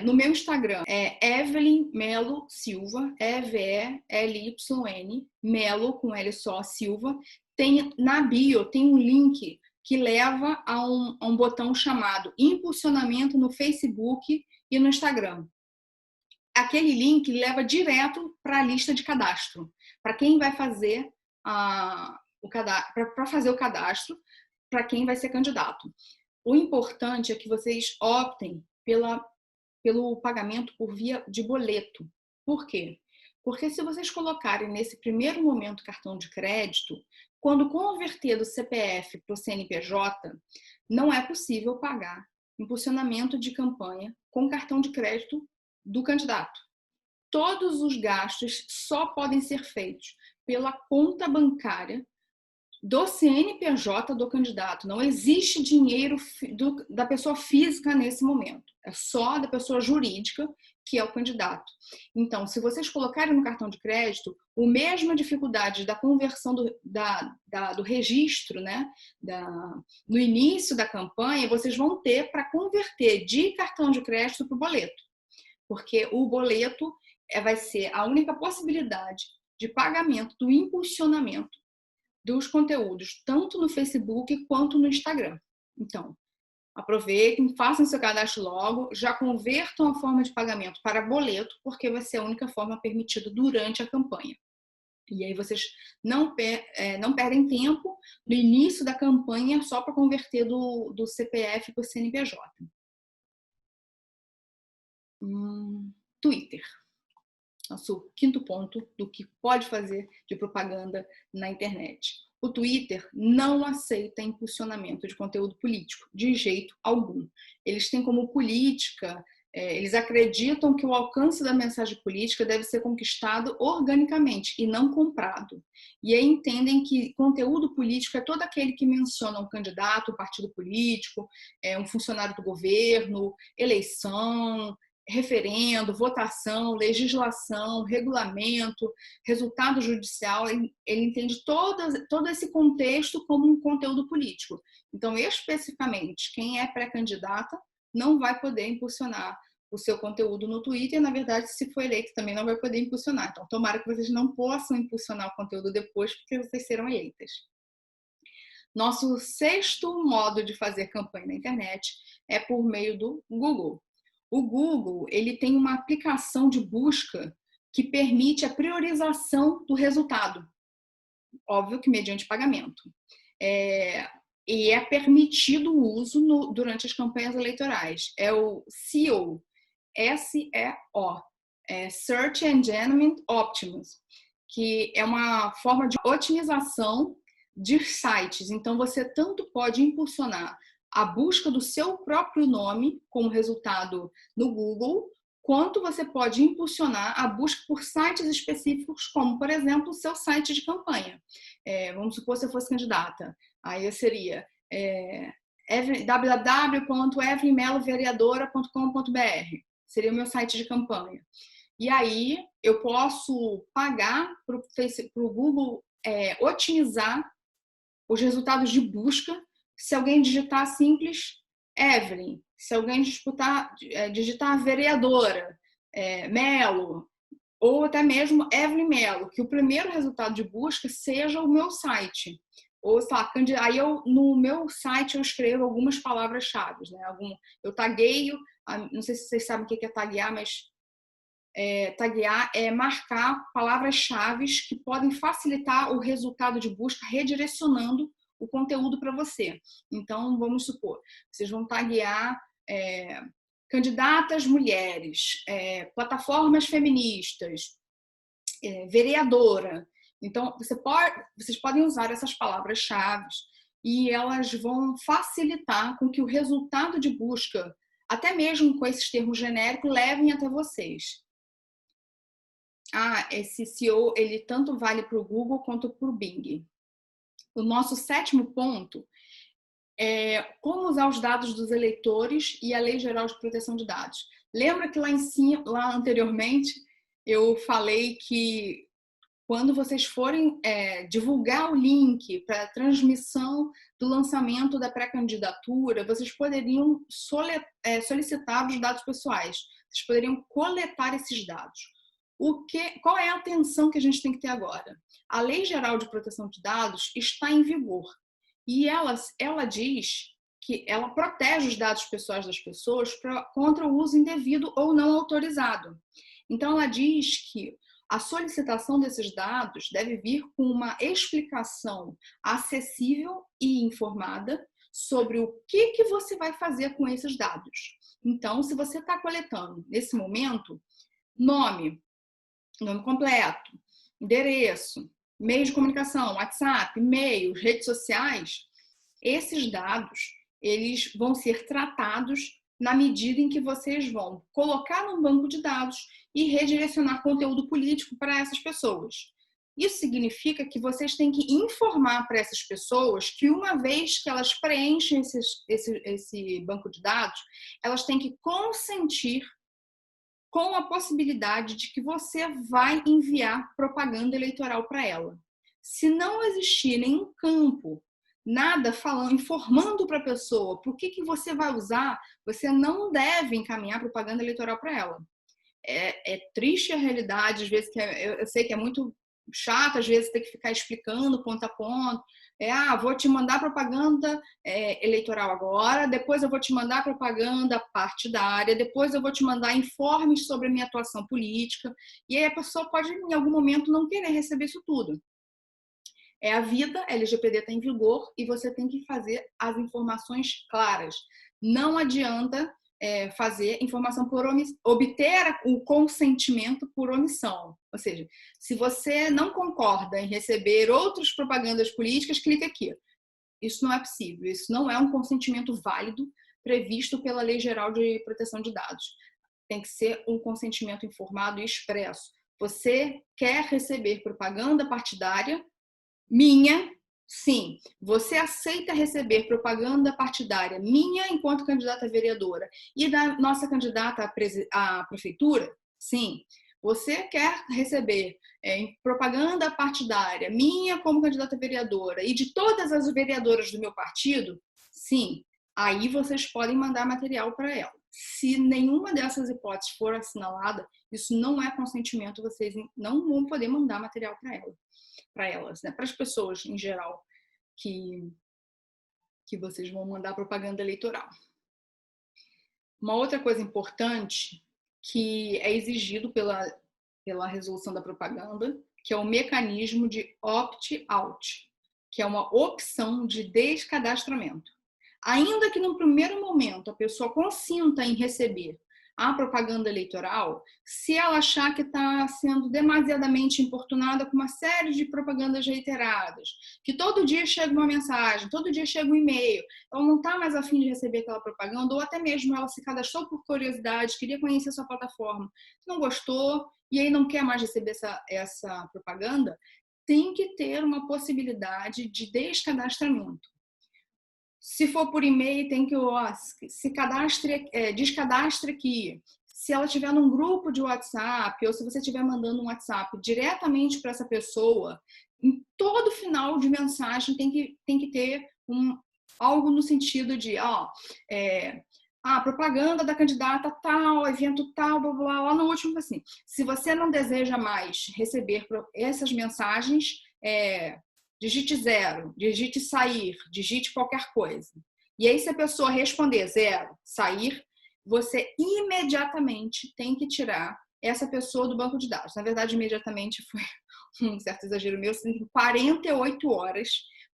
No meu Instagram é Evelyn Melo Silva, EVELYN, Melo com L só, Silva. Na bio tem um link que leva a um botão chamado Impulsionamento no Facebook e no Instagram. Aquele link leva direto para a lista de cadastro, para quem vai fazer o cadastro, para quem vai ser candidato. O importante é que vocês optem pelo pagamento por via de boleto. Por quê? Porque se vocês colocarem nesse primeiro momento cartão de crédito, quando converter do CPF para o CNPJ, não é possível pagar impulsionamento de campanha com cartão de crédito do candidato. Todos os gastos só podem ser feitos pela conta bancária do CNPJ do candidato. Não existe dinheiro da pessoa física nesse momento. É só da pessoa jurídica, que é o candidato. Então, se vocês colocarem no cartão de crédito, a mesma dificuldade da conversão do registro, né, no início da campanha, vocês vão ter para converter de cartão de crédito para o boleto. Porque o boleto vai ser a única possibilidade de pagamento do impulsionamento dos conteúdos, tanto no Facebook quanto no Instagram. Então, aproveitem, façam seu cadastro logo, já convertam a forma de pagamento para boleto, porque vai ser a única forma permitida durante a campanha. E aí vocês não perdem tempo no início da campanha só para converter do CPF para o CNPJ. Twitter. Nosso quinto ponto do que pode fazer de propaganda na internet. O Twitter não aceita impulsionamento de conteúdo político, de jeito algum. Eles têm como política, eles acreditam que o alcance da mensagem política deve ser conquistado organicamente e não comprado. E aí entendem que conteúdo político é todo aquele que menciona um candidato, um partido político, um funcionário do governo, eleição, referendo, votação, legislação, regulamento, resultado judicial. Ele entende todo esse contexto como um conteúdo político. Então, especificamente, quem é pré-candidata não vai poder impulsionar o seu conteúdo no Twitter. Na verdade, se for eleito, também não vai poder impulsionar. Então, tomara que vocês não possam impulsionar o conteúdo depois, porque vocês serão eleitas. Nosso sexto modo de fazer campanha na internet é por meio do Google. O Google, ele tem uma aplicação de busca que permite a priorização do resultado. Óbvio que mediante pagamento. E é permitido o uso durante as campanhas eleitorais. É o SEO, S-E-O, Search Engine Optimism, que é uma forma de otimização de sites. Então, você tanto pode impulsionar a busca do seu próprio nome como resultado no Google, quanto você pode impulsionar a busca por sites específicos, como, por exemplo, o seu site de campanha. Vamos supor se eu fosse candidata. Aí seria www.evelynmelovereadora.com.br. Seria o meu site de campanha. E aí eu posso pagar para o Google otimizar os resultados de busca. Se alguém digitar simples, Evelyn. Se alguém digitar vereadora, Melo, ou até mesmo Evelyn Melo, que o primeiro resultado de busca seja o meu site. Ou, aí no meu site eu escrevo algumas palavras-chave, né? Eu tagueio, não sei se vocês sabem o que é taguear, mas taguear é marcar palavras-chave que podem facilitar o resultado de busca, redirecionando o conteúdo para você. Então, vamos supor, vocês vão taguear candidatas mulheres, plataformas feministas, vereadora. Então, vocês podem usar essas palavras-chave e elas vão facilitar com que o resultado de busca, até mesmo com esses termos genéricos, levem até vocês. Esse SEO, ele tanto vale para o Google quanto para o Bing. O nosso sétimo ponto é como usar os dados dos eleitores e a Lei Geral de Proteção de Dados. Lembra que lá anteriormente eu falei que quando vocês forem divulgar o link para a transmissão do lançamento da pré-candidatura, vocês poderiam solicitar os dados pessoais. Vocês poderiam coletar esses dados. Qual é a atenção que a gente tem que ter agora? A Lei Geral de Proteção de Dados está em vigor e ela diz que ela protege os dados pessoais das pessoas contra o uso indevido ou não autorizado. Então, ela diz que a solicitação desses dados deve vir com uma explicação acessível e informada sobre o que você vai fazer com esses dados. Então, se você está coletando, nesse momento, nome completo, endereço, meio de comunicação, WhatsApp, e-mail, redes sociais, esses dados, eles vão ser tratados na medida em que vocês vão colocar num banco de dados e redirecionar conteúdo político para essas pessoas. Isso significa que vocês têm que informar para essas pessoas que uma vez que elas preenchem esse banco de dados, elas têm que consentir com a possibilidade de que você vai enviar propaganda eleitoral para ela. Se não existir nenhum campo, nada informando para a pessoa por que você vai usar, você não deve encaminhar propaganda eleitoral para ela. É triste a realidade, às vezes, eu sei que é muito chato, às vezes, ter que ficar explicando ponto a ponto. Vou te mandar propaganda eleitoral agora, depois eu vou te mandar propaganda partidária, depois eu vou te mandar informes sobre a minha atuação política, e aí a pessoa pode, em algum momento, não querer receber isso tudo. É a vida, a LGPD está em vigor e você tem que fazer as informações claras. Não adianta fazer informação por omissão, obter o consentimento por omissão. Ou seja, se você não concorda em receber outras propagandas políticas, clique aqui. Isso não é possível, isso não é um consentimento válido previsto pela Lei Geral de Proteção de Dados. Tem que ser um consentimento informado e expresso. Você quer receber propaganda partidária minha? Sim. Você aceita receber propaganda partidária minha enquanto candidata a vereadora e da nossa candidata à prefeitura? Sim. Você quer receber propaganda partidária minha como candidata a vereadora e de todas as vereadoras do meu partido? Sim. aí vocês podem mandar material para ela. Se nenhuma dessas hipóteses for assinalada, isso não é consentimento, vocês não vão poder mandar material para elas, né? Para as pessoas em geral que vocês vão mandar propaganda eleitoral. Uma outra coisa importante que é exigido pela resolução da propaganda, que é o mecanismo de opt-out, que é uma opção de descadastramento. Ainda que no primeiro momento a pessoa consinta em receber a propaganda eleitoral, se ela achar que está sendo demasiadamente importunada com uma série de propagandas reiteradas, que todo dia chega uma mensagem, todo dia chega um e-mail, ela não está mais a fim de receber aquela propaganda, ou até mesmo ela se cadastrou por curiosidade, queria conhecer a sua plataforma, não gostou, e aí não quer mais receber essa propaganda, tem que ter uma possibilidade de descadastramento. Se for por e-mail, tem que descadastre aqui. Se ela estiver num grupo de WhatsApp, ou se você estiver mandando um WhatsApp diretamente para essa pessoa, em todo final de mensagem tem que ter algo no sentido de propaganda da candidata tal, evento tal, blá, blá, lá no último, assim. Se você não deseja mais receber essas mensagens, digite 0, digite sair, digite qualquer coisa. E aí, se a pessoa responder 0, sair, você imediatamente tem que tirar essa pessoa do banco de dados. Na verdade, imediatamente foi um certo exagero meu, você tem 48 horas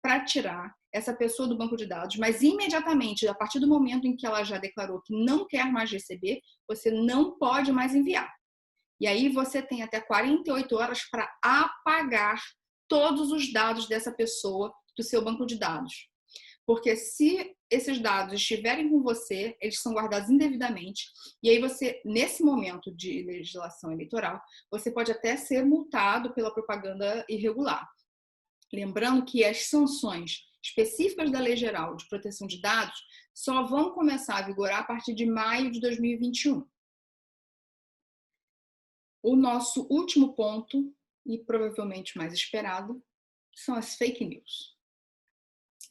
para tirar essa pessoa do banco de dados, mas imediatamente, a partir do momento em que ela já declarou que não quer mais receber, você não pode mais enviar. E aí você tem até 48 horas para apagar todos os dados dessa pessoa do seu banco de dados. Porque se esses dados estiverem com você, eles são guardados indevidamente, e aí você, nesse momento de legislação eleitoral, você pode até ser multado pela propaganda irregular. Lembrando que as sanções específicas da Lei Geral de Proteção de Dados só vão começar a vigorar a partir de maio de 2021. O nosso último ponto, e provavelmente mais esperado, são as fake news.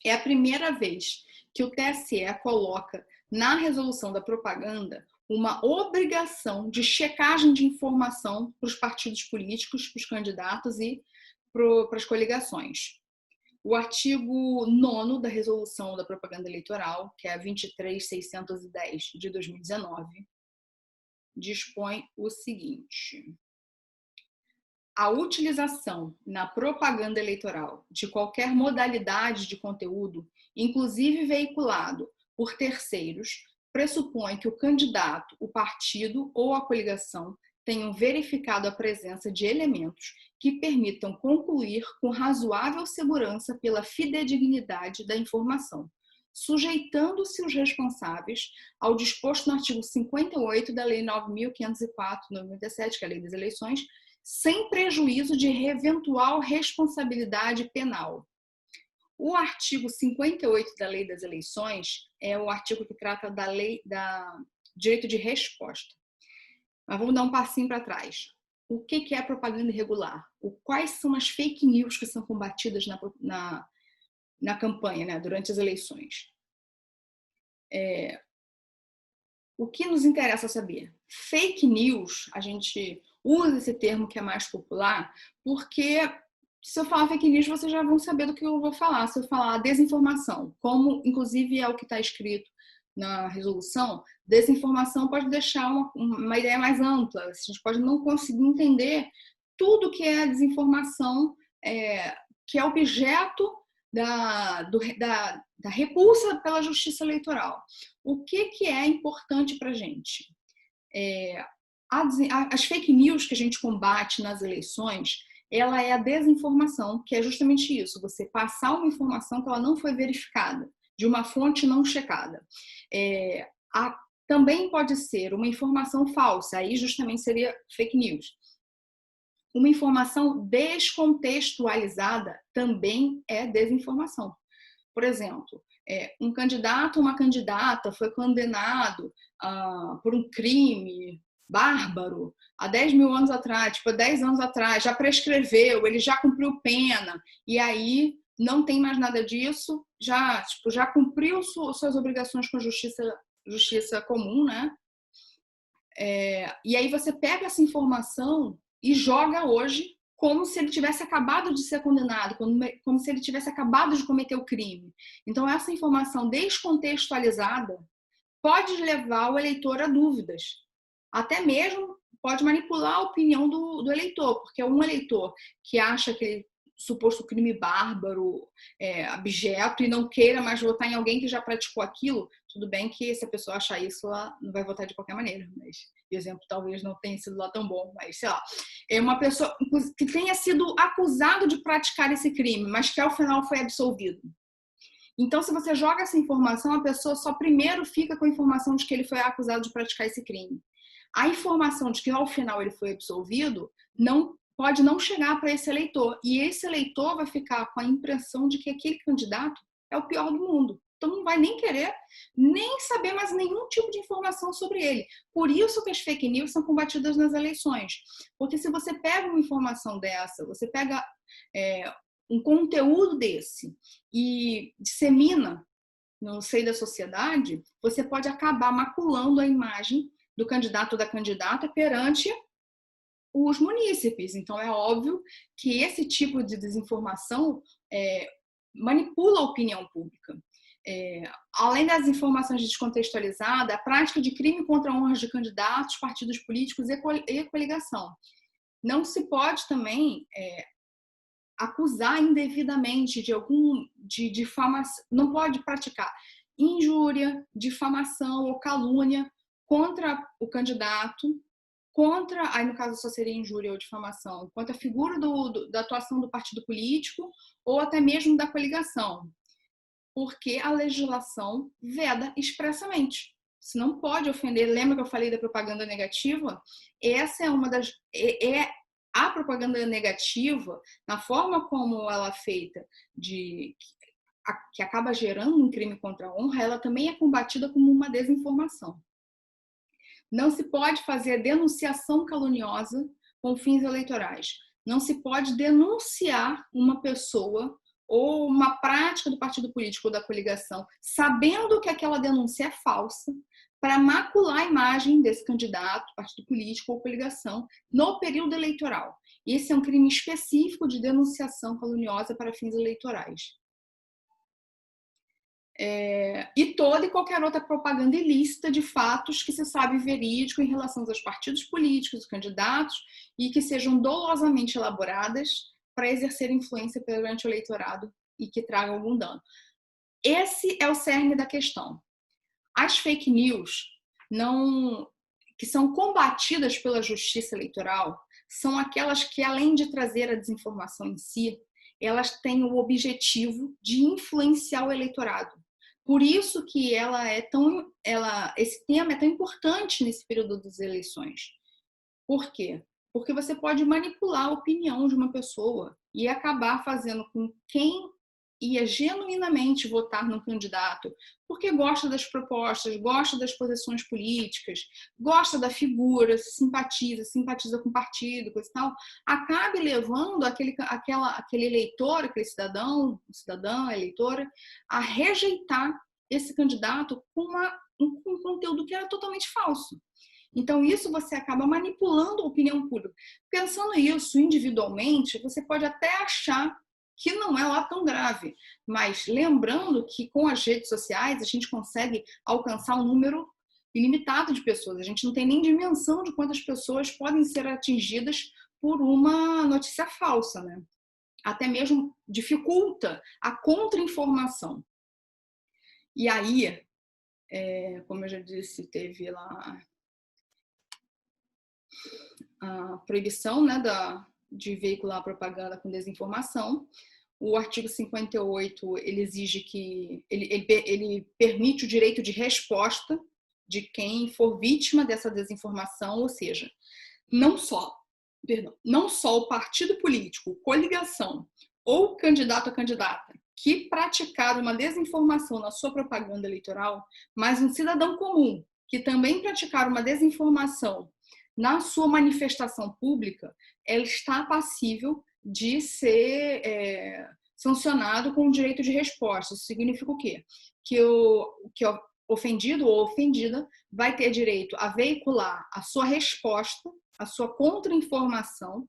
É a primeira vez que o TSE coloca na resolução da propaganda uma obrigação de checagem de informação para os partidos políticos, para os candidatos e para as coligações. O artigo 9º da resolução da propaganda eleitoral, que é a 23.610 de 2019, dispõe o seguinte: a utilização na propaganda eleitoral de qualquer modalidade de conteúdo, inclusive veiculado por terceiros, pressupõe que o candidato, o partido ou a coligação tenham verificado a presença de elementos que permitam concluir com razoável segurança pela fidedignidade da informação, sujeitando-se os responsáveis ao disposto no artigo 58 da Lei 9.504/97, que é a Lei das Eleições, sem prejuízo de eventual responsabilidade penal. O artigo 58 da Lei das Eleições é o artigo que trata da lei da direito de resposta. Mas vamos dar um passinho para trás. O que é propaganda irregular? Quais são as fake news que são combatidas na campanha, né, durante as eleições? O que nos interessa saber? Fake news, a gente usa esse termo que é mais popular, porque se eu falar fake news, vocês já vão saber do que eu vou falar. Se eu falar desinformação, como inclusive é o que está escrito na resolução, desinformação pode deixar uma ideia mais ampla. A gente pode não conseguir entender tudo que é a desinformação, que é objeto da repulsa pela justiça eleitoral. O que é importante para a gente? As fake news que a gente combate nas eleições, ela é a desinformação, que é justamente isso, você passar uma informação que ela não foi verificada, de uma fonte não checada. Também pode ser uma informação falsa, aí justamente seria fake news. Uma informação descontextualizada também é desinformação. Por exemplo, um candidato ou uma candidata foi condenado por um crime bárbaro há 10 mil anos atrás, tipo, 10 anos atrás, já prescreveu, ele já cumpriu pena, e aí não tem mais nada disso, já cumpriu suas obrigações com a justiça comum, né? E aí você pega essa informação e joga hoje como se ele tivesse acabado de ser condenado, como se ele tivesse acabado de cometer o crime. Então, essa informação descontextualizada pode levar o eleitor a dúvidas. Até mesmo pode manipular a opinião do eleitor, porque um eleitor que acha que suposto crime bárbaro, abjeto, e não queira mais votar em alguém que já praticou aquilo, tudo bem que se a pessoa achar isso, ela não vai votar de qualquer maneira, mas o exemplo talvez não tenha sido lá tão bom, mas sei lá, é uma pessoa que tenha sido acusado de praticar esse crime, mas que ao final foi absolvido. Então, se você joga essa informação, a pessoa só primeiro fica com a informação de que ele foi acusado de praticar esse crime. A informação de que ao final ele foi absolvido pode não chegar para esse eleitor. E esse eleitor vai ficar com a impressão de que aquele candidato é o pior do mundo. Então não vai nem querer, nem saber mais nenhum tipo de informação sobre ele. Por isso que as fake news são combatidas nas eleições. Porque se você pega uma informação dessa, você pega um conteúdo desse e dissemina no seio da sociedade, você pode acabar maculando a imagem do candidato ou da candidata perante os munícipes. Então, é óbvio que esse tipo de desinformação manipula a opinião pública. Além das informações descontextualizadas, a prática de crime contra honras de candidatos, partidos políticos e coligação. Não se pode também acusar indevidamente de difamação, não pode praticar injúria, difamação ou calúnia contra o candidato, aí no caso só seria injúria ou difamação, contra a figura da atuação do partido político ou até mesmo da coligação, porque a legislação veda expressamente. Se não pode ofender, lembra que eu falei da propaganda negativa? Essa é uma das... A propaganda negativa, na forma como ela é feita, que acaba gerando um crime contra a honra, ela também é combatida como uma desinformação. Não se pode fazer denunciação caluniosa com fins eleitorais. Não se pode denunciar uma pessoa ou uma prática do partido político ou da coligação, sabendo que aquela denúncia é falsa, para macular a imagem desse candidato, partido político ou coligação no período eleitoral. Esse é um crime específico de denunciação caluniosa para fins eleitorais. E toda e qualquer outra propaganda ilícita de fatos que se sabe verídico em relação aos partidos políticos, candidatos, e que sejam dolosamente elaboradas para exercer influência perante o eleitorado e que tragam algum dano. Esse é o cerne da questão. As fake news que são combatidas pela justiça eleitoral são aquelas que, além de trazer a desinformação em si, elas têm o objetivo de influenciar o eleitorado. Por isso que esse tema é tão importante nesse período das eleições. Por quê? Porque você pode manipular a opinião de uma pessoa e acabar fazendo com quem ia genuinamente votar no candidato, porque gosta das propostas, gosta das posições políticas, gosta da figura, simpatiza com o partido, coisa e tal, acabe levando aquele eleitor, aquele cidadã, eleitora, a rejeitar esse candidato com um conteúdo que era totalmente falso. Então, isso você acaba manipulando a opinião pública. Pensando isso individualmente, você pode até achar que não é lá tão grave, mas lembrando que com as redes sociais a gente consegue alcançar um número ilimitado de pessoas. A gente não tem nem dimensão de quantas pessoas podem ser atingidas por uma notícia falsa, né? Até mesmo dificulta a contra-informação. E aí, como eu já disse, teve lá a proibição, né, de veicular propaganda com desinformação. O artigo 58, ele exige que ele permite o direito de resposta de quem for vítima dessa desinformação, ou seja, não só o partido político, coligação ou candidato a candidata que praticar uma desinformação na sua propaganda eleitoral, mas um cidadão comum que também praticar uma desinformação na sua manifestação pública, ela está passível de ser sancionado com o direito de resposta. Isso significa o quê? Que o ofendido ou ofendida vai ter direito a veicular a sua resposta, a sua contra-informação,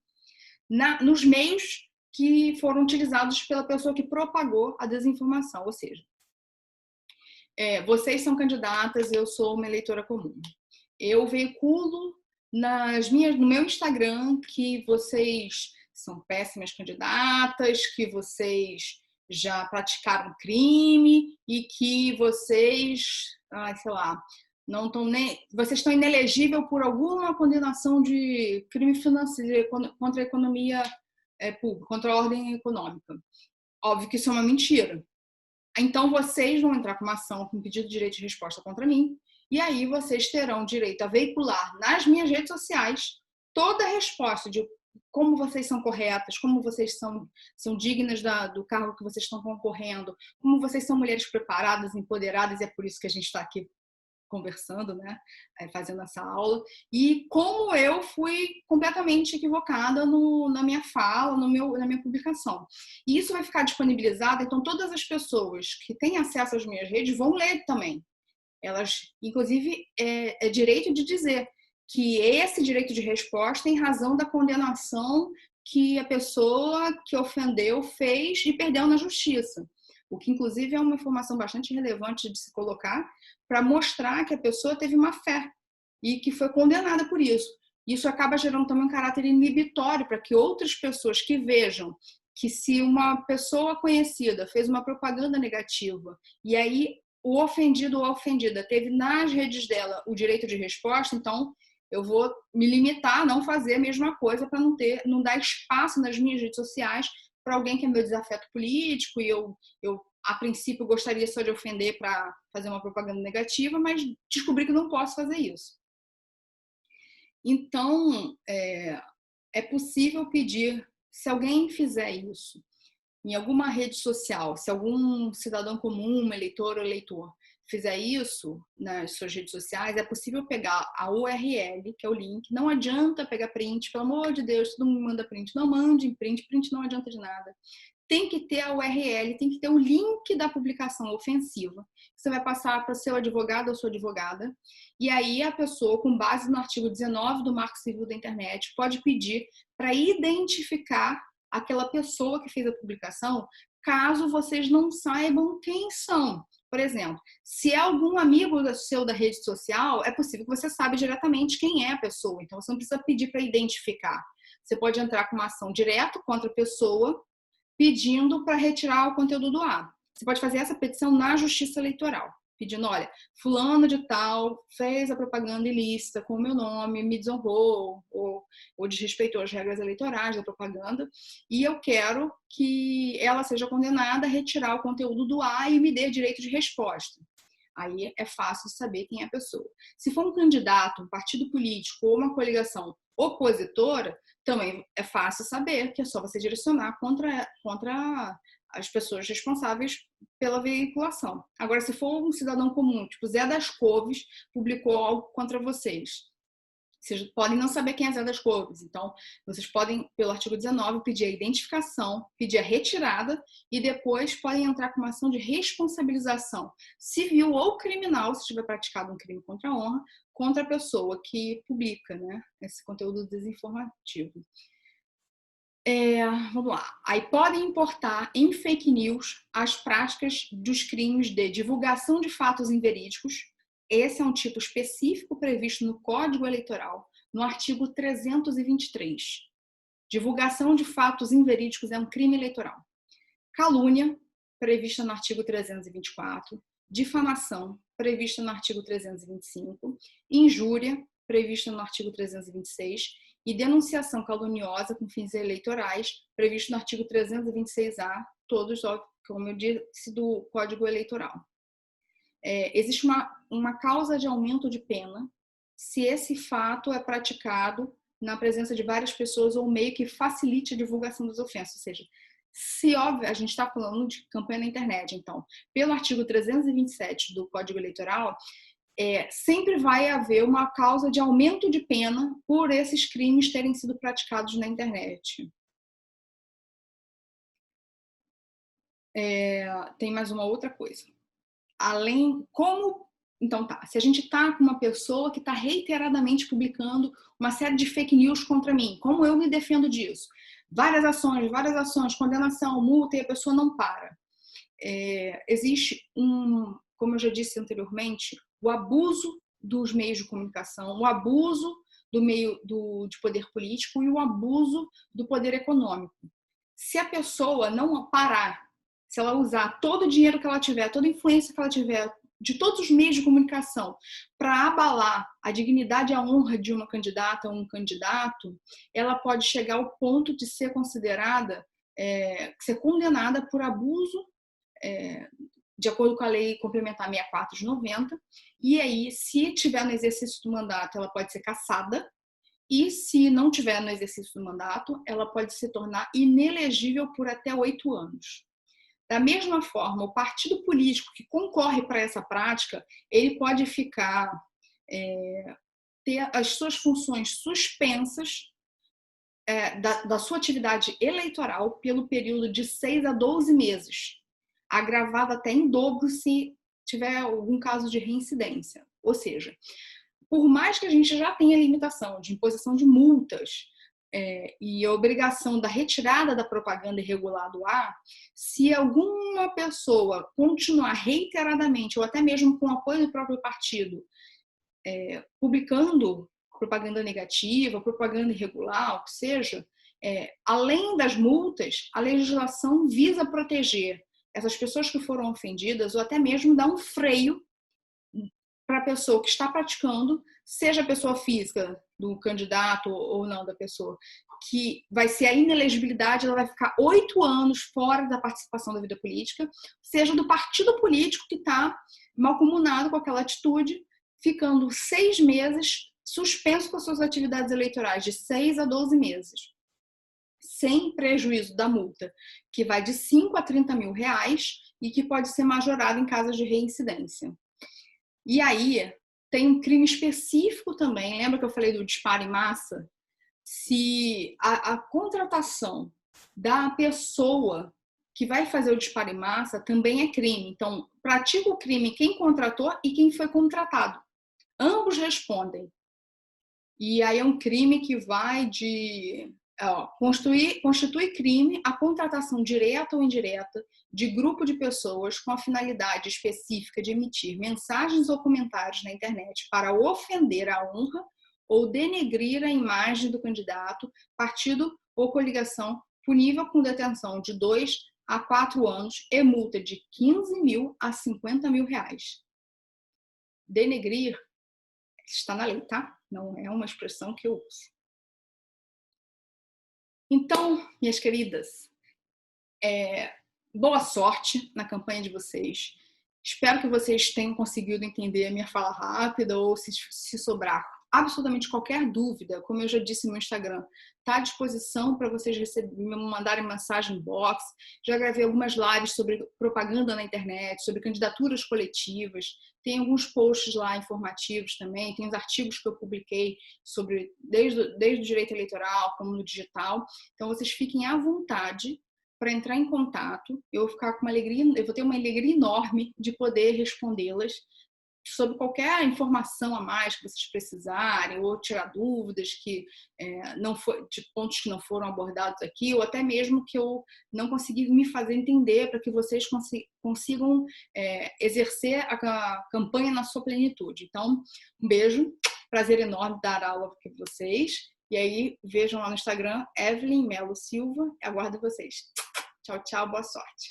nos meios que foram utilizados pela pessoa que propagou a desinformação. Ou seja, vocês são candidatas, eu sou uma eleitora comum. Eu veiculo no meu Instagram que vocês são péssimas candidatas, que vocês já praticaram crime e que vocês, sei lá, não estão nem, vocês estão inelegível por alguma condenação de crime financeiro contra a economia pública, contra a ordem econômica. Óbvio que isso é uma mentira. Então vocês vão entrar com uma ação com pedido de direito de resposta contra mim, e aí vocês terão direito a veicular nas minhas redes sociais toda a resposta de como vocês são corretas, como vocês são dignas do cargo que vocês estão concorrendo, como vocês são mulheres preparadas, empoderadas, e é por isso que a gente está aqui conversando, né, fazendo essa aula, e como eu fui completamente equivocada na minha fala, na minha publicação. E isso vai ficar disponibilizado, então todas as pessoas que têm acesso às minhas redes vão ler também. Elas, inclusive, é direito de dizer que esse direito de resposta em razão da condenação que a pessoa que ofendeu fez e perdeu na justiça. O que, inclusive, é uma informação bastante relevante de se colocar para mostrar que a pessoa teve má fé e que foi condenada por isso. Isso acaba gerando também um caráter inibitório para que outras pessoas que vejam que se uma pessoa conhecida fez uma propaganda negativa e aí o ofendido ou a ofendida teve nas redes dela o direito de resposta, então eu vou me limitar a não fazer a mesma coisa para não dar espaço nas minhas redes sociais para alguém que é meu desafeto político e eu a princípio gostaria só de ofender para fazer uma propaganda negativa, mas descobri que não posso fazer isso. Então, é possível pedir, se alguém fizer isso em alguma rede social, se algum cidadão comum, um eleitor ou eleitor, fizer isso nas suas redes sociais, é possível pegar a URL, que é o link. Não adianta pegar print, pelo amor de Deus, todo mundo manda print. Não mande print não adianta de nada. Tem que ter a URL, tem que ter o link da publicação ofensiva. Você vai passar para o seu advogado ou sua advogada, e aí a pessoa, com base no artigo 19 do Marco Civil da Internet, pode pedir para identificar aquela pessoa que fez a publicação, caso vocês não saibam quem são. Por exemplo, se é algum amigo seu da rede social, é possível que você saiba diretamente quem é a pessoa. Então, você não precisa pedir para identificar. Você pode entrar com uma ação direto contra a pessoa, pedindo para retirar o conteúdo do ar. Você pode fazer essa petição na Justiça Eleitoral, pedindo, olha, fulano de tal fez a propaganda ilícita com o meu nome, me desonrou ou desrespeitou as regras eleitorais da propaganda, e eu quero que ela seja condenada a retirar o conteúdo do ar e me dê direito de resposta. Aí é fácil saber quem é a pessoa. Se for um candidato, um partido político ou uma coligação opositora, também é fácil saber que é só você direcionar contra as pessoas responsáveis pela veiculação. Agora, se for um cidadão comum, tipo Zé das Couves, publicou algo contra vocês, vocês podem não saber quem é Zé das Couves. Então, vocês podem, pelo artigo 19, pedir a identificação, pedir a retirada e depois podem entrar com uma ação de responsabilização civil ou criminal, se tiver praticado um crime contra a honra, contra a pessoa que publica, né, esse conteúdo desinformativo. Vamos lá. Aí podem importar em fake news as práticas dos crimes de divulgação de fatos inverídicos. Esse é um tipo específico previsto no Código Eleitoral, no artigo 323. Divulgação de fatos inverídicos é um crime eleitoral. Calúnia, prevista no artigo 324. Difamação, prevista no artigo 325. Injúria, prevista no artigo 326. E denunciação caluniosa com fins eleitorais, previsto no artigo 326-A, todos, como eu disse, do Código Eleitoral. Existe uma causa de aumento de pena se esse fato é praticado na presença de várias pessoas ou meio que facilite a divulgação das ofensas. Ou seja, se óbvio, a gente está falando de campanha na internet, então, pelo artigo 327 do Código Eleitoral, sempre vai haver uma causa de aumento de pena por esses crimes terem sido praticados na internet. Tem mais uma outra coisa. Então tá, se a gente tá com uma pessoa que está reiteradamente publicando uma série de fake news contra mim, como eu me defendo disso? Várias ações, condenação, multa e a pessoa não para. Existe como eu já disse anteriormente, o abuso dos meios de comunicação, o abuso de poder político e o abuso do poder econômico. Se a pessoa não parar, se ela usar todo o dinheiro que ela tiver, toda a influência que ela tiver, de todos os meios de comunicação, para abalar a dignidade e a honra de uma candidata ou um candidato, ela pode chegar ao ponto de ser considerada, ser condenada por abuso, de acordo com a Lei Complementar 64 de 90, e aí, se tiver no exercício do mandato, ela pode ser cassada, e se não tiver no exercício do mandato, ela pode se tornar inelegível por até 8 anos. Da mesma forma, o partido político que concorre para essa prática, ele pode ter as suas funções suspensas da sua atividade eleitoral pelo período de 6 a 12 meses, agravado até em dobro se tiver algum caso de reincidência. Ou seja, por mais que a gente já tenha limitação de imposição de multas e a obrigação da retirada da propaganda irregular do ar, se alguma pessoa continuar reiteradamente, ou até mesmo com o apoio do próprio partido, publicando propaganda negativa, propaganda irregular, o que seja, além das multas, a legislação visa proteger essas pessoas que foram ofendidas ou até mesmo dar um freio para a pessoa que está praticando, seja a pessoa física do candidato ou não da pessoa, que vai ser a inelegibilidade, ela vai ficar 8 anos fora da participação da vida política, seja do partido político que está malcomunado com aquela atitude, ficando 6 meses suspenso com as suas atividades eleitorais, de 6 a 12 meses, sem prejuízo da multa, que vai de 5 a 30 mil reais e que pode ser majorado em casos de reincidência. E aí, tem um crime específico também, lembra que eu falei do disparo em massa? Se a contratação da pessoa que vai fazer o disparo em massa também é crime. Então, pratica o crime quem contratou e quem foi contratado. Ambos respondem. E aí é um crime que vai constitui crime a contratação direta ou indireta de grupo de pessoas com a finalidade específica de emitir mensagens ou comentários na internet para ofender a honra ou denegrir a imagem do candidato, partido ou coligação, punível com detenção de 2 a 4 anos e multa de 15 mil a 50 mil reais. Denegrir está na lei, tá? Não é uma expressão que eu uso. Então, minhas queridas, boa sorte na campanha de vocês. Espero que vocês tenham conseguido entender a minha fala rápida ou se sobrar absolutamente qualquer dúvida, como eu já disse no Instagram, está à disposição para vocês me mandarem mensagem box. Já gravei algumas lives sobre propaganda na internet, sobre candidaturas coletivas. Tem alguns posts lá informativos também, tem os artigos que eu publiquei sobre desde o direito eleitoral como no digital. Então vocês fiquem à vontade para entrar em contato. Eu vou ter uma alegria enorme de poder respondê-las sobre qualquer informação a mais que vocês precisarem, ou tirar dúvidas de pontos que não foram abordados aqui, ou até mesmo que eu não consegui me fazer entender para que vocês consigam exercer a campanha na sua plenitude. Então, um beijo, prazer enorme dar aula para vocês, e aí vejam lá no Instagram, Evelyn Melo Silva, aguardo vocês. Tchau, tchau, boa sorte.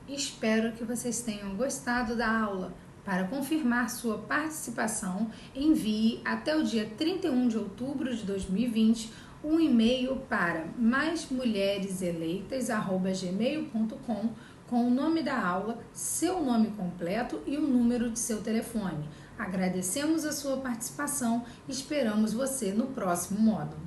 Espero que vocês tenham gostado da aula. Para confirmar sua participação, envie até o dia 31 de outubro de 2020 um e-mail para maismulhereseleitas@gmail.com com o nome da aula, seu nome completo e o número de seu telefone. Agradecemos a sua participação e esperamos você no próximo módulo.